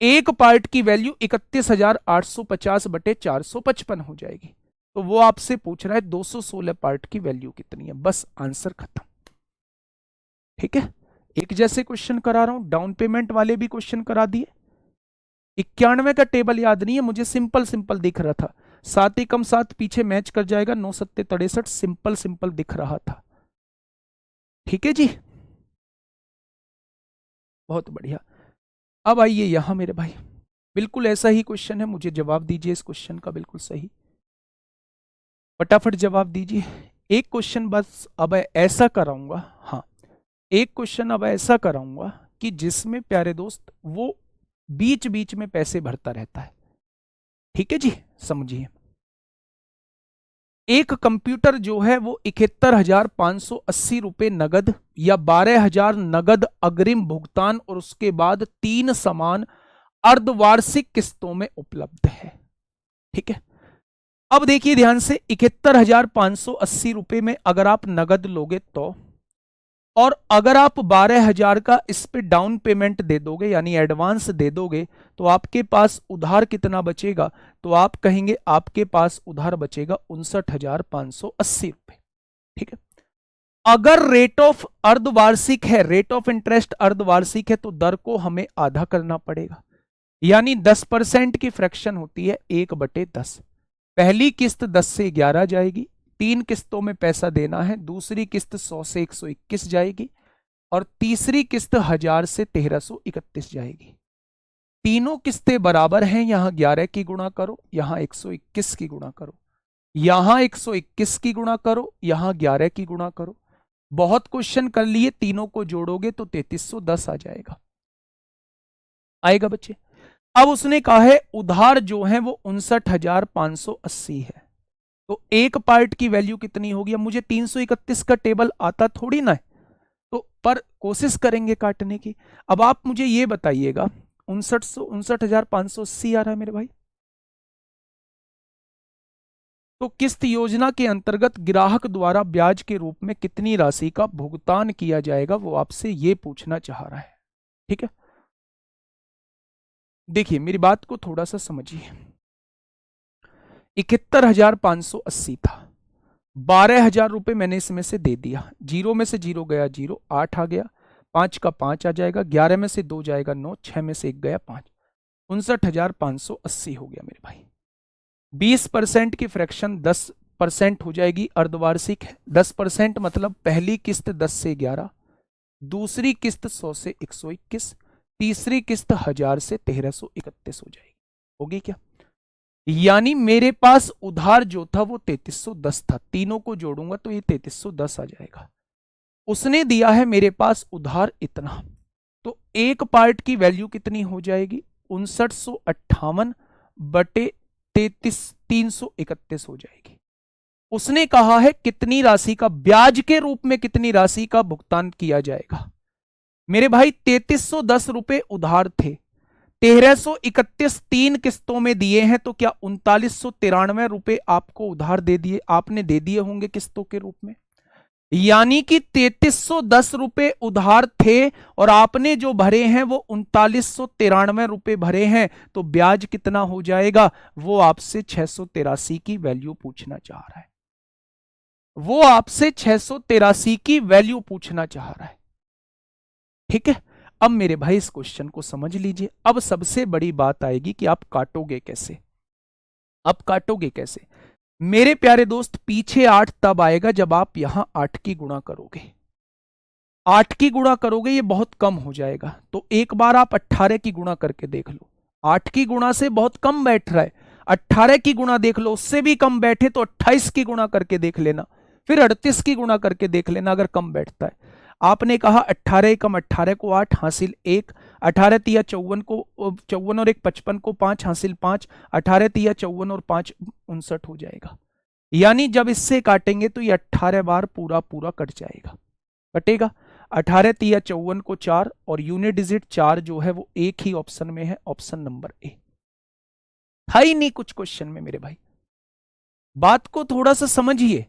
एक पार्ट की वैल्यू 31,850 बटे 455 हो जाएगी। तो वो आपसे पूछ रहा है 216 पार्ट की वैल्यू कितनी है। बस आंसर खत्म। ठीक है, एक जैसे क्वेश्चन करा रहा हूं, डाउन पेमेंट वाले भी क्वेश्चन करा दिए। 91 का टेबल याद नहीं है मुझे, सिंपल सिंपल दिख रहा था, 7 एकम 7 पीछे मैच कर जाएगा, 9 सत्ते 63, सिंपल सिंपल दिख रहा था। ठीक है जी, बहुत बढ़िया। अब आइए यहां मेरे भाई, बिल्कुल ऐसा ही क्वेश्चन है, मुझे जवाब दीजिए इस क्वेश्चन का बिल्कुल सही, फटाफट जवाब दीजिए। एक क्वेश्चन बस अब ऐसा कराऊंगा, हाँ एक क्वेश्चन अब ऐसा कराऊंगा कि जिसमें प्यारे दोस्त वो बीच बीच में पैसे भरता रहता है। ठीक है जी, समझिए। एक कंप्यूटर जो है वो 71,580 रुपए नगद या 12,000 नगद अग्रिम भुगतान और उसके बाद 3 समान अर्धवार्षिक किस्तों में उपलब्ध है। ठीक है, अब देखिए ध्यान से, 71,580 रुपए में अगर आप नगद लोगे तो, और अगर आप 12,000 का इस पे डाउन पेमेंट दे दोगे यानी एडवांस दे दोगे, तो आपके पास उधार कितना बचेगा? तो आप कहेंगे आपके पास उधार बचेगा 59,580 रुपए। ठीक है, अगर रेट ऑफ अर्धवार्षिक है, रेट ऑफ इंटरेस्ट अर्धवार्षिक है, तो दर को हमें आधा करना पड़ेगा, यानी 10% की फ्रैक्शन होती है 1/10। पहली किस्त 10 से 11 जाएगी, 3 किस्तों में पैसा देना है, दूसरी किस्त 100 से 121 जाएगी और तीसरी किस्त 1000 से 1331 जाएगी। तीनों किस्तें बराबर हैं, यहां 11 की गुणा करो, यहां 121 की गुणा करो, यहां 121 की गुणा करो, यहां 11 की गुणा करो। बहुत क्वेश्चन कर लिए, तीनों को जोड़ोगे तो 3310 आ जाएगा। आएगा बच्चे? अब उसने कहा है उधार जो है वो 59,580 है, तो एक पार्ट की वैल्यू कितनी होगी? अब मुझे 331 का टेबल आता थोड़ी ना है, तो पर कोशिश करेंगे काटने की। अब आप मुझे ये बताइएगा, 59,580 आ रहा है मेरे भाई, तो किस्त योजना के अंतर्गत ग्राहक द्वारा ब्याज के रूप में कितनी राशि का भुगतान किया जाएगा, वो आपसे ये पूछना चाह रहा है। ठीक है, देखिए मेरी बात को थोड़ा सा समझिए। 71,580 था, 12,000 रुपए मैंने इसमें से दे दिया, जीरो में से जीरो गया जीरो, 8 आ गया, 5 का 5 आ जाएगा, 11 में से 2 जाएगा 9, 6 में से 1 गया 5, 59,580 हो गया मेरे भाई। 20% की फ्रैक्शन 10% हो जाएगी, अर्धवार्षिक है। 10% मतलब पहली किस्त 10 से 11, दूसरी किस्त 100 से 121, तीसरी किस्त 1000 से 1331 हो जाएगी। होगी क्या? यानी मेरे पास उधार जो था वो 3310 था, तीनों को जोड़ूंगा तो ये 3310 आ जाएगा। उसने दिया है मेरे पास उधार इतना, तो एक पार्ट की वैल्यू कितनी हो जाएगी? 5958 बटे 331 हो जाएगी। उसने कहा है कितनी राशि का ब्याज के रूप में कितनी राशि का भुगतान किया जाएगा। मेरे भाई 3310 रुपए उधार थे, 1331 3 किस्तों में दिए हैं, तो क्या 3993 रुपए आपको उधार दे दिए, आपने दे दिए होंगे किस्तों के रूप में। यानी कि 3310 रुपए उधार थे और आपने जो भरे हैं वो 3993 रुपए भरे हैं, तो ब्याज कितना हो जाएगा? वो आपसे 683 की वैल्यू पूछना चाह रहा है, वो आपसे 683 की वैल्यू पूछना चाह रहा है। ठीक है, अब मेरे भाई इस क्वेश्चन को समझ लीजिए। अब सबसे बड़ी बात आएगी कि आप काटोगे कैसे। अब काटोगे कैसे मेरे प्यारे दोस्त? पीछे 8 तब आएगा जब आप यहां 8 की गुणा करोगे, 8 की गुणा करोगे ये बहुत कम हो जाएगा, तो एक बार आप 18 की गुणा करके देख लो। 8 की गुणा से बहुत कम बैठ रहा है, 18 की गुणा देख लो, उससे भी कम बैठे तो 28 की गुणा करके देख लेना, फिर 38 की गुणा करके देख लेना अगर कम बैठता है। आपने कहा 18 कम 18 को 8 हासिल 1, 18 तिया 54 को 54 और 1 55 को 5 हासिल 5, 18 तिया 54 और 5 59 हो जाएगा। यानी जब इससे काटेंगे तो ये 18 बार पूरा पूरा कट जाएगा, कटेगा। 18 तिया 54 को 4 और यूनिट डिजिट 4 जो है वो एक ही ऑप्शन में है, ऑप्शन नंबर ए। था ही नहीं कुछ क्वेश्चन में मेरे भाई, बात को थोड़ा सा समझिए।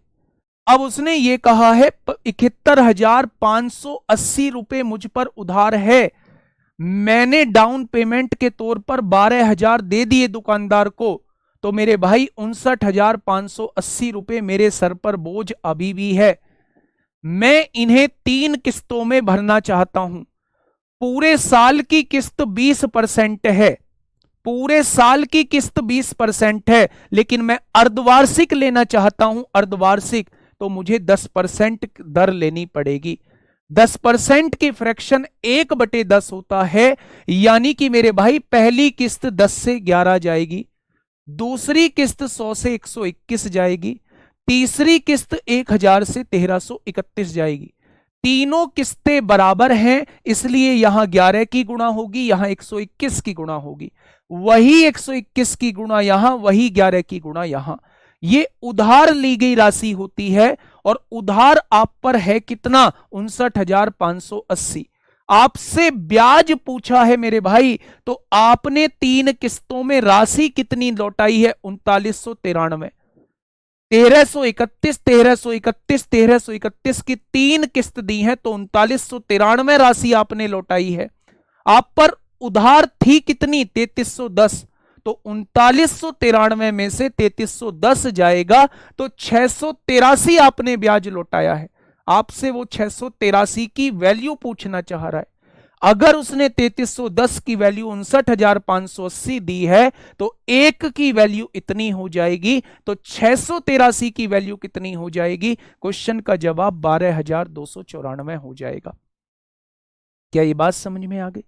अब उसने ये कहा है 71,580 रुपए मुझ पर उधार है, मैंने डाउन पेमेंट के तौर पर 12,000 दे दिए दुकानदार को, तो मेरे भाई 59,580 रुपए मेरे सर पर बोझ अभी भी है। मैं इन्हें 3 किस्तों में भरना चाहता हूं। पूरे साल की किस्त 20% है, पूरे साल की किस्त 20% है, लेकिन मैं अर्धवार्षिक लेना चाहता हूं, अर्धवार्षिक, तो मुझे 10% दर लेनी पड़ेगी। 10% की फ्रैक्शन 1/10 होता है, यानी कि मेरे भाई पहली किस्त 10 से 11 जाएगी, दूसरी किस्त 100 से 121 जाएगी, तीसरी किस्त 1000 से 1331 जाएगी। तीनों किस्तें बराबर हैं, इसलिए यहां 11 की गुणा होगी, यहां 121 की गुणा होगी, वही 121 की गुणा यहां, वही 11 की गुणा यहां। ये उधार ली गई राशि होती है, और उधार आप पर है कितना? 59,580। आपसे ब्याज पूछा है मेरे भाई, तो आपने 3 किस्तों में राशि कितनी लौटाई है? 3993। 1331, 1331, 1331 की 3 किस्त दी है, तो 3993 राशि आपने लौटाई है। आप पर उधार थी कितनी? 3310, तो 3993 में से 3310 जाएगा, तो 683 आपने ब्याज लौटाया है। आपसे वो 683 की वैल्यू पूछना चाह रहा है। अगर उसने 3310 की वैल्यू 59,580 दी है, तो 1 की वैल्यू इतनी हो जाएगी, तो 683 की वैल्यू कितनी हो जाएगी? क्वेश्चन का जवाब 12,294 हो जाएगा। क्या ये बात समझ में आ गई?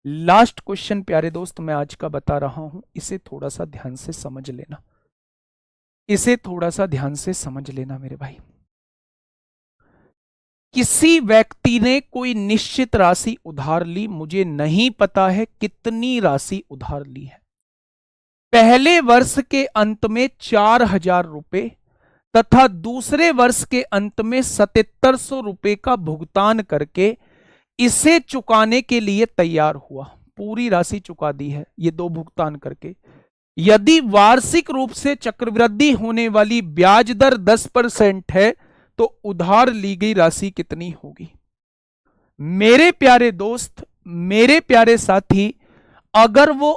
लास्ट क्वेश्चन प्यारे दोस्त मैं आज का बता रहा हूं, इसे थोड़ा सा ध्यान से समझ लेना, इसे थोड़ा सा ध्यान से समझ लेना मेरे भाई। किसी व्यक्ति ने कोई निश्चित राशि उधार ली, मुझे नहीं पता है कितनी राशि उधार ली है। पहले वर्ष के अंत में 4,000 रुपए तथा दूसरे वर्ष के अंत में 7700 रुपए का भुगतान करके इसे चुकाने के लिए तैयार हुआ। पूरी राशि चुका दी है ये 2 भुगतान करके। यदि वार्षिक रूप से चक्रवृद्धि होने वाली ब्याज दर 10% है, तो उधार ली गई राशि कितनी होगी? मेरे प्यारे दोस्त, मेरे प्यारे साथी, अगर वो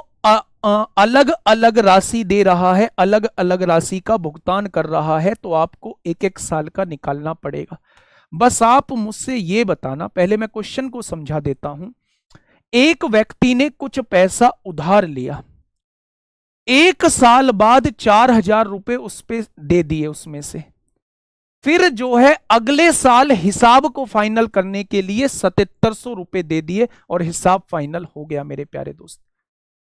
अलग अलग राशि दे रहा है, अलग अलग राशि का भुगतान कर रहा है, तो आपको एक एक साल का निकालना पड़ेगा। बस आप मुझसे ये बताना, पहले मैं क्वेश्चन को समझा देता हूं। एक व्यक्ति ने कुछ पैसा उधार लिया, 1 साल बाद 4,000 रुपए उस पे दे दिए उसमें से, फिर जो है अगले साल हिसाब को फाइनल करने के लिए 7700 रुपए दे दिए और हिसाब फाइनल हो गया मेरे प्यारे दोस्त।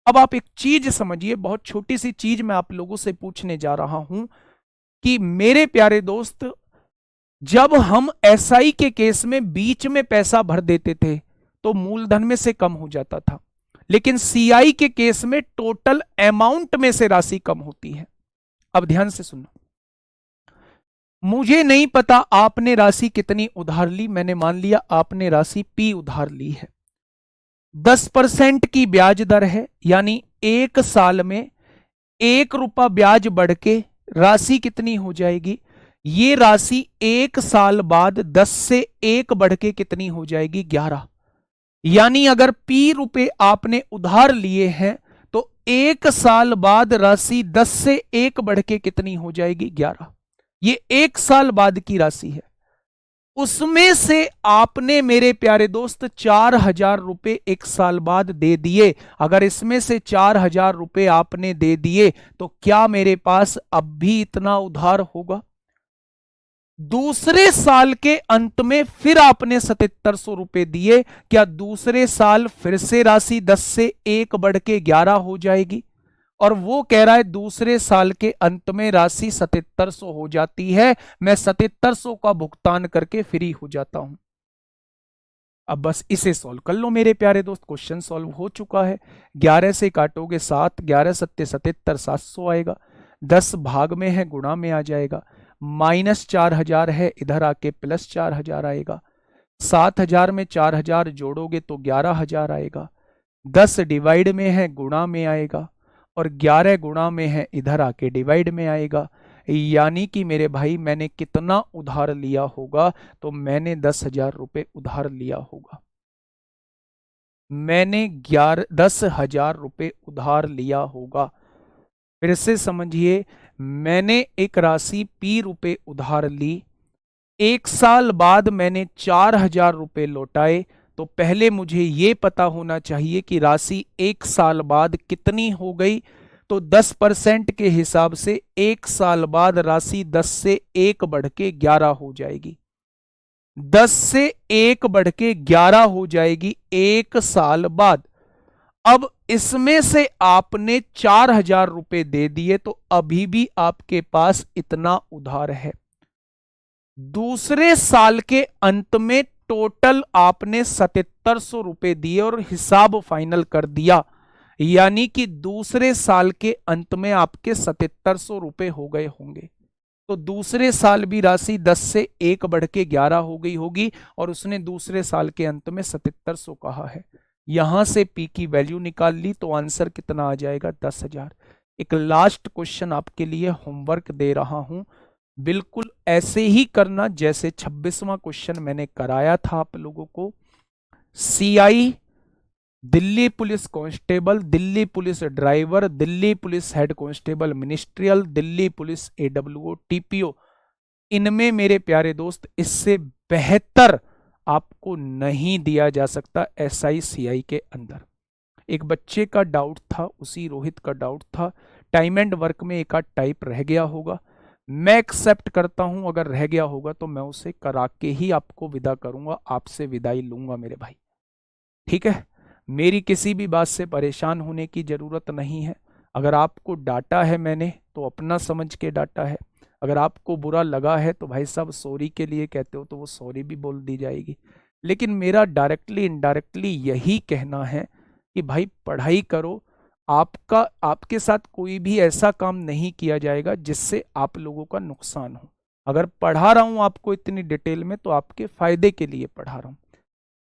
अब आप एक चीज समझिए, बहुत छोटी सी चीज मैं आप लोगों से पूछने जा रहा हूं कि मेरे प्यारे दोस्त, जब हम एसआई के केस में बीच में पैसा भर देते थे तो मूलधन में से कम हो जाता था, लेकिन सीआई के केस में टोटल अमाउंट में से राशि कम होती है। अब ध्यान से सुनो, मुझे नहीं पता आपने राशि कितनी उधार ली, मैंने मान लिया आपने राशि P उधार ली है। 10% की ब्याज दर है, यानी 1 साल में 1 रुपया ब्याज बढ़ के राशि कितनी हो जाएगी? ये राशि 1 साल बाद 10 से 1 बढ़ के कितनी हो जाएगी? 11। यानी अगर P रुपए आपने उधार लिए हैं, तो 1 साल बाद राशि 10 से 1 बढ़ के कितनी हो जाएगी? 11। ये 1 साल बाद की राशि है। उसमें से आपने मेरे प्यारे दोस्त 4,000 रुपए 1 साल बाद दे दिए। अगर इसमें से 4,000 रुपए आपने दे दिए, तो क्या मेरे पास अब भी इतना उधार होगा? दूसरे साल के अंत में फिर आपने 7700 रुपए दिए, क्या दूसरे साल फिर से राशि 10 से 1 बढ़ के 11 हो जाएगी? और वो कह रहा है दूसरे साल के अंत में राशि 7700 हो जाती है, मैं 7700 का भुगतान करके फ्री हो जाता हूं। अब बस इसे सॉल्व कर लो मेरे प्यारे दोस्त, क्वेश्चन सॉल्व हो चुका है। 11 से काटोगे 7, 11 सत्ते 77, 700 आएगा। 10 भाग में है, गुणा में आ जाएगा। -4000 है, इधर आके +4000 आएगा। 7000 में 4000 जोड़ोगे तो 11000 आएगा। 10 डिवाइड में है, गुणा में आएगा। और 11 गुणा में है, इधर आके डिवाइड में आएगा। यानी कि मेरे भाई मैंने कितना उधार लिया होगा, तो मैंने 10,000 रुपये उधार लिया होगा। मैंने 10,000 रुपये उधार लिया होगा। फिर से समझिए, मैंने एक राशि P रुपये उधार ली, 1 साल बाद मैंने 4,000 रुपये लौटाए। तो पहले मुझे ये पता होना चाहिए कि राशि 1 साल बाद कितनी हो गई। तो 10% के हिसाब से 1 साल बाद राशि 10 से 1 बढ़ के 11 हो जाएगी। 10 से 1 बढ़ के 11 हो जाएगी 1 साल बाद। अब इसमें से आपने 4,000 रुपये दे दिए, तो अभी भी आपके पास इतना उधार है। दूसरे साल के अंत में टोटल आपने 7700 रुपये दिए और हिसाब फाइनल कर दिया। यानी कि दूसरे साल के अंत में आपके 7700 रुपये हो गए होंगे। तो दूसरे साल भी राशि 10 से 1 बढ़ के 11 हो गई होगी, और उसने दूसरे साल के अंत में 7700 कहा है। यहां से पी की वैल्यू निकाल ली, तो आंसर कितना आ जाएगा? 10,000। एक लास्ट क्वेश्चन आपके लिए होमवर्क दे रहा हूं, बिल्कुल ऐसे ही करना जैसे 26वां क्वेश्चन मैंने कराया था आप लोगों को। CI, Delhi police constable, Delhi police driver, Delhi police head constable ministerial, Delhi police AWO, TPO, इनमें मेरे प्यारे दोस्त इससे बेहतर आपको नहीं दिया जा सकता SI CI के अंदर। एक बच्चे का डाउट था, उसी रोहित का डाउट था, टाइम एंड वर्क में एक आध टाइप रह गया होगा। मैं एक्सेप्ट करता हूं, अगर रह गया होगा तो मैं उसे करा के ही आपको विदा करूंगा, आपसे विदाई लूंगा मेरे भाई। ठीक है, मेरी किसी भी बात से परेशान होने की जरूरत नहीं है। अगर आपको डांटा है मैंने, तो अपना समझ के डांटा है। अगर आपको बुरा लगा है तो भाई साहब सॉरी के लिए कहते हो तो वो सॉरी भी बोल दी जाएगी। लेकिन मेरा डायरेक्टली इनडायरेक्टली यही कहना है कि भाई पढ़ाई करो। आपके साथ कोई भी ऐसा काम नहीं किया जाएगा जिससे आप लोगों का नुकसान हो। अगर पढ़ा रहा हूं आपको इतनी डिटेल में, तो आपके फायदे के लिए पढ़ा रहा हूं।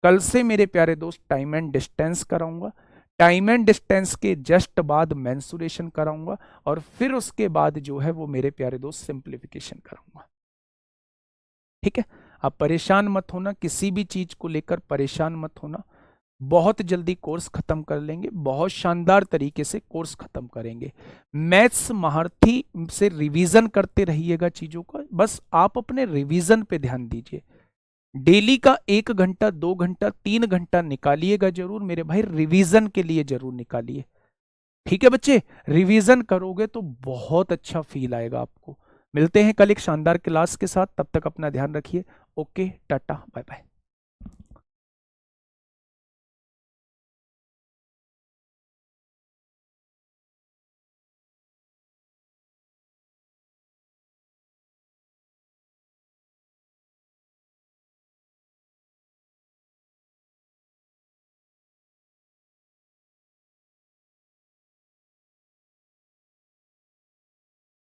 कल से मेरे प्यारे दोस्त टाइम एंड डिस्टेंस कराऊंगा, टाइम एंड डिस्टेंस के जस्ट बाद मेंसुरेशन कराऊंगा, और फिर उसके बाद जो है वो मेरे प्यारे दोस्त सिंप्लीफिकेशन कराऊंगा। ठीक है, आप परेशान मत होना, किसी भी चीज को लेकर परेशान मत होना। बहुत जल्दी कोर्स खत्म कर लेंगे, बहुत शानदार तरीके से कोर्स खत्म करेंगे। मैथ्स महारथी से रिवीजन करते रहिएगा चीजों का, बस आप अपने रिवीजन पे ध्यान दीजिए। डेली का 1 घंटा 2 घंटा 3 घंटा निकालिएगा जरूर मेरे भाई, रिवीजन के लिए जरूर निकालिए। ठीक है बच्चे, रिवीजन करोगे तो बहुत अच्छा फील आएगा आपको। मिलते हैं कल एक शानदार क्लास के साथ, तब तक अपना ध्यान रखिए। Okay, tata, bye bye.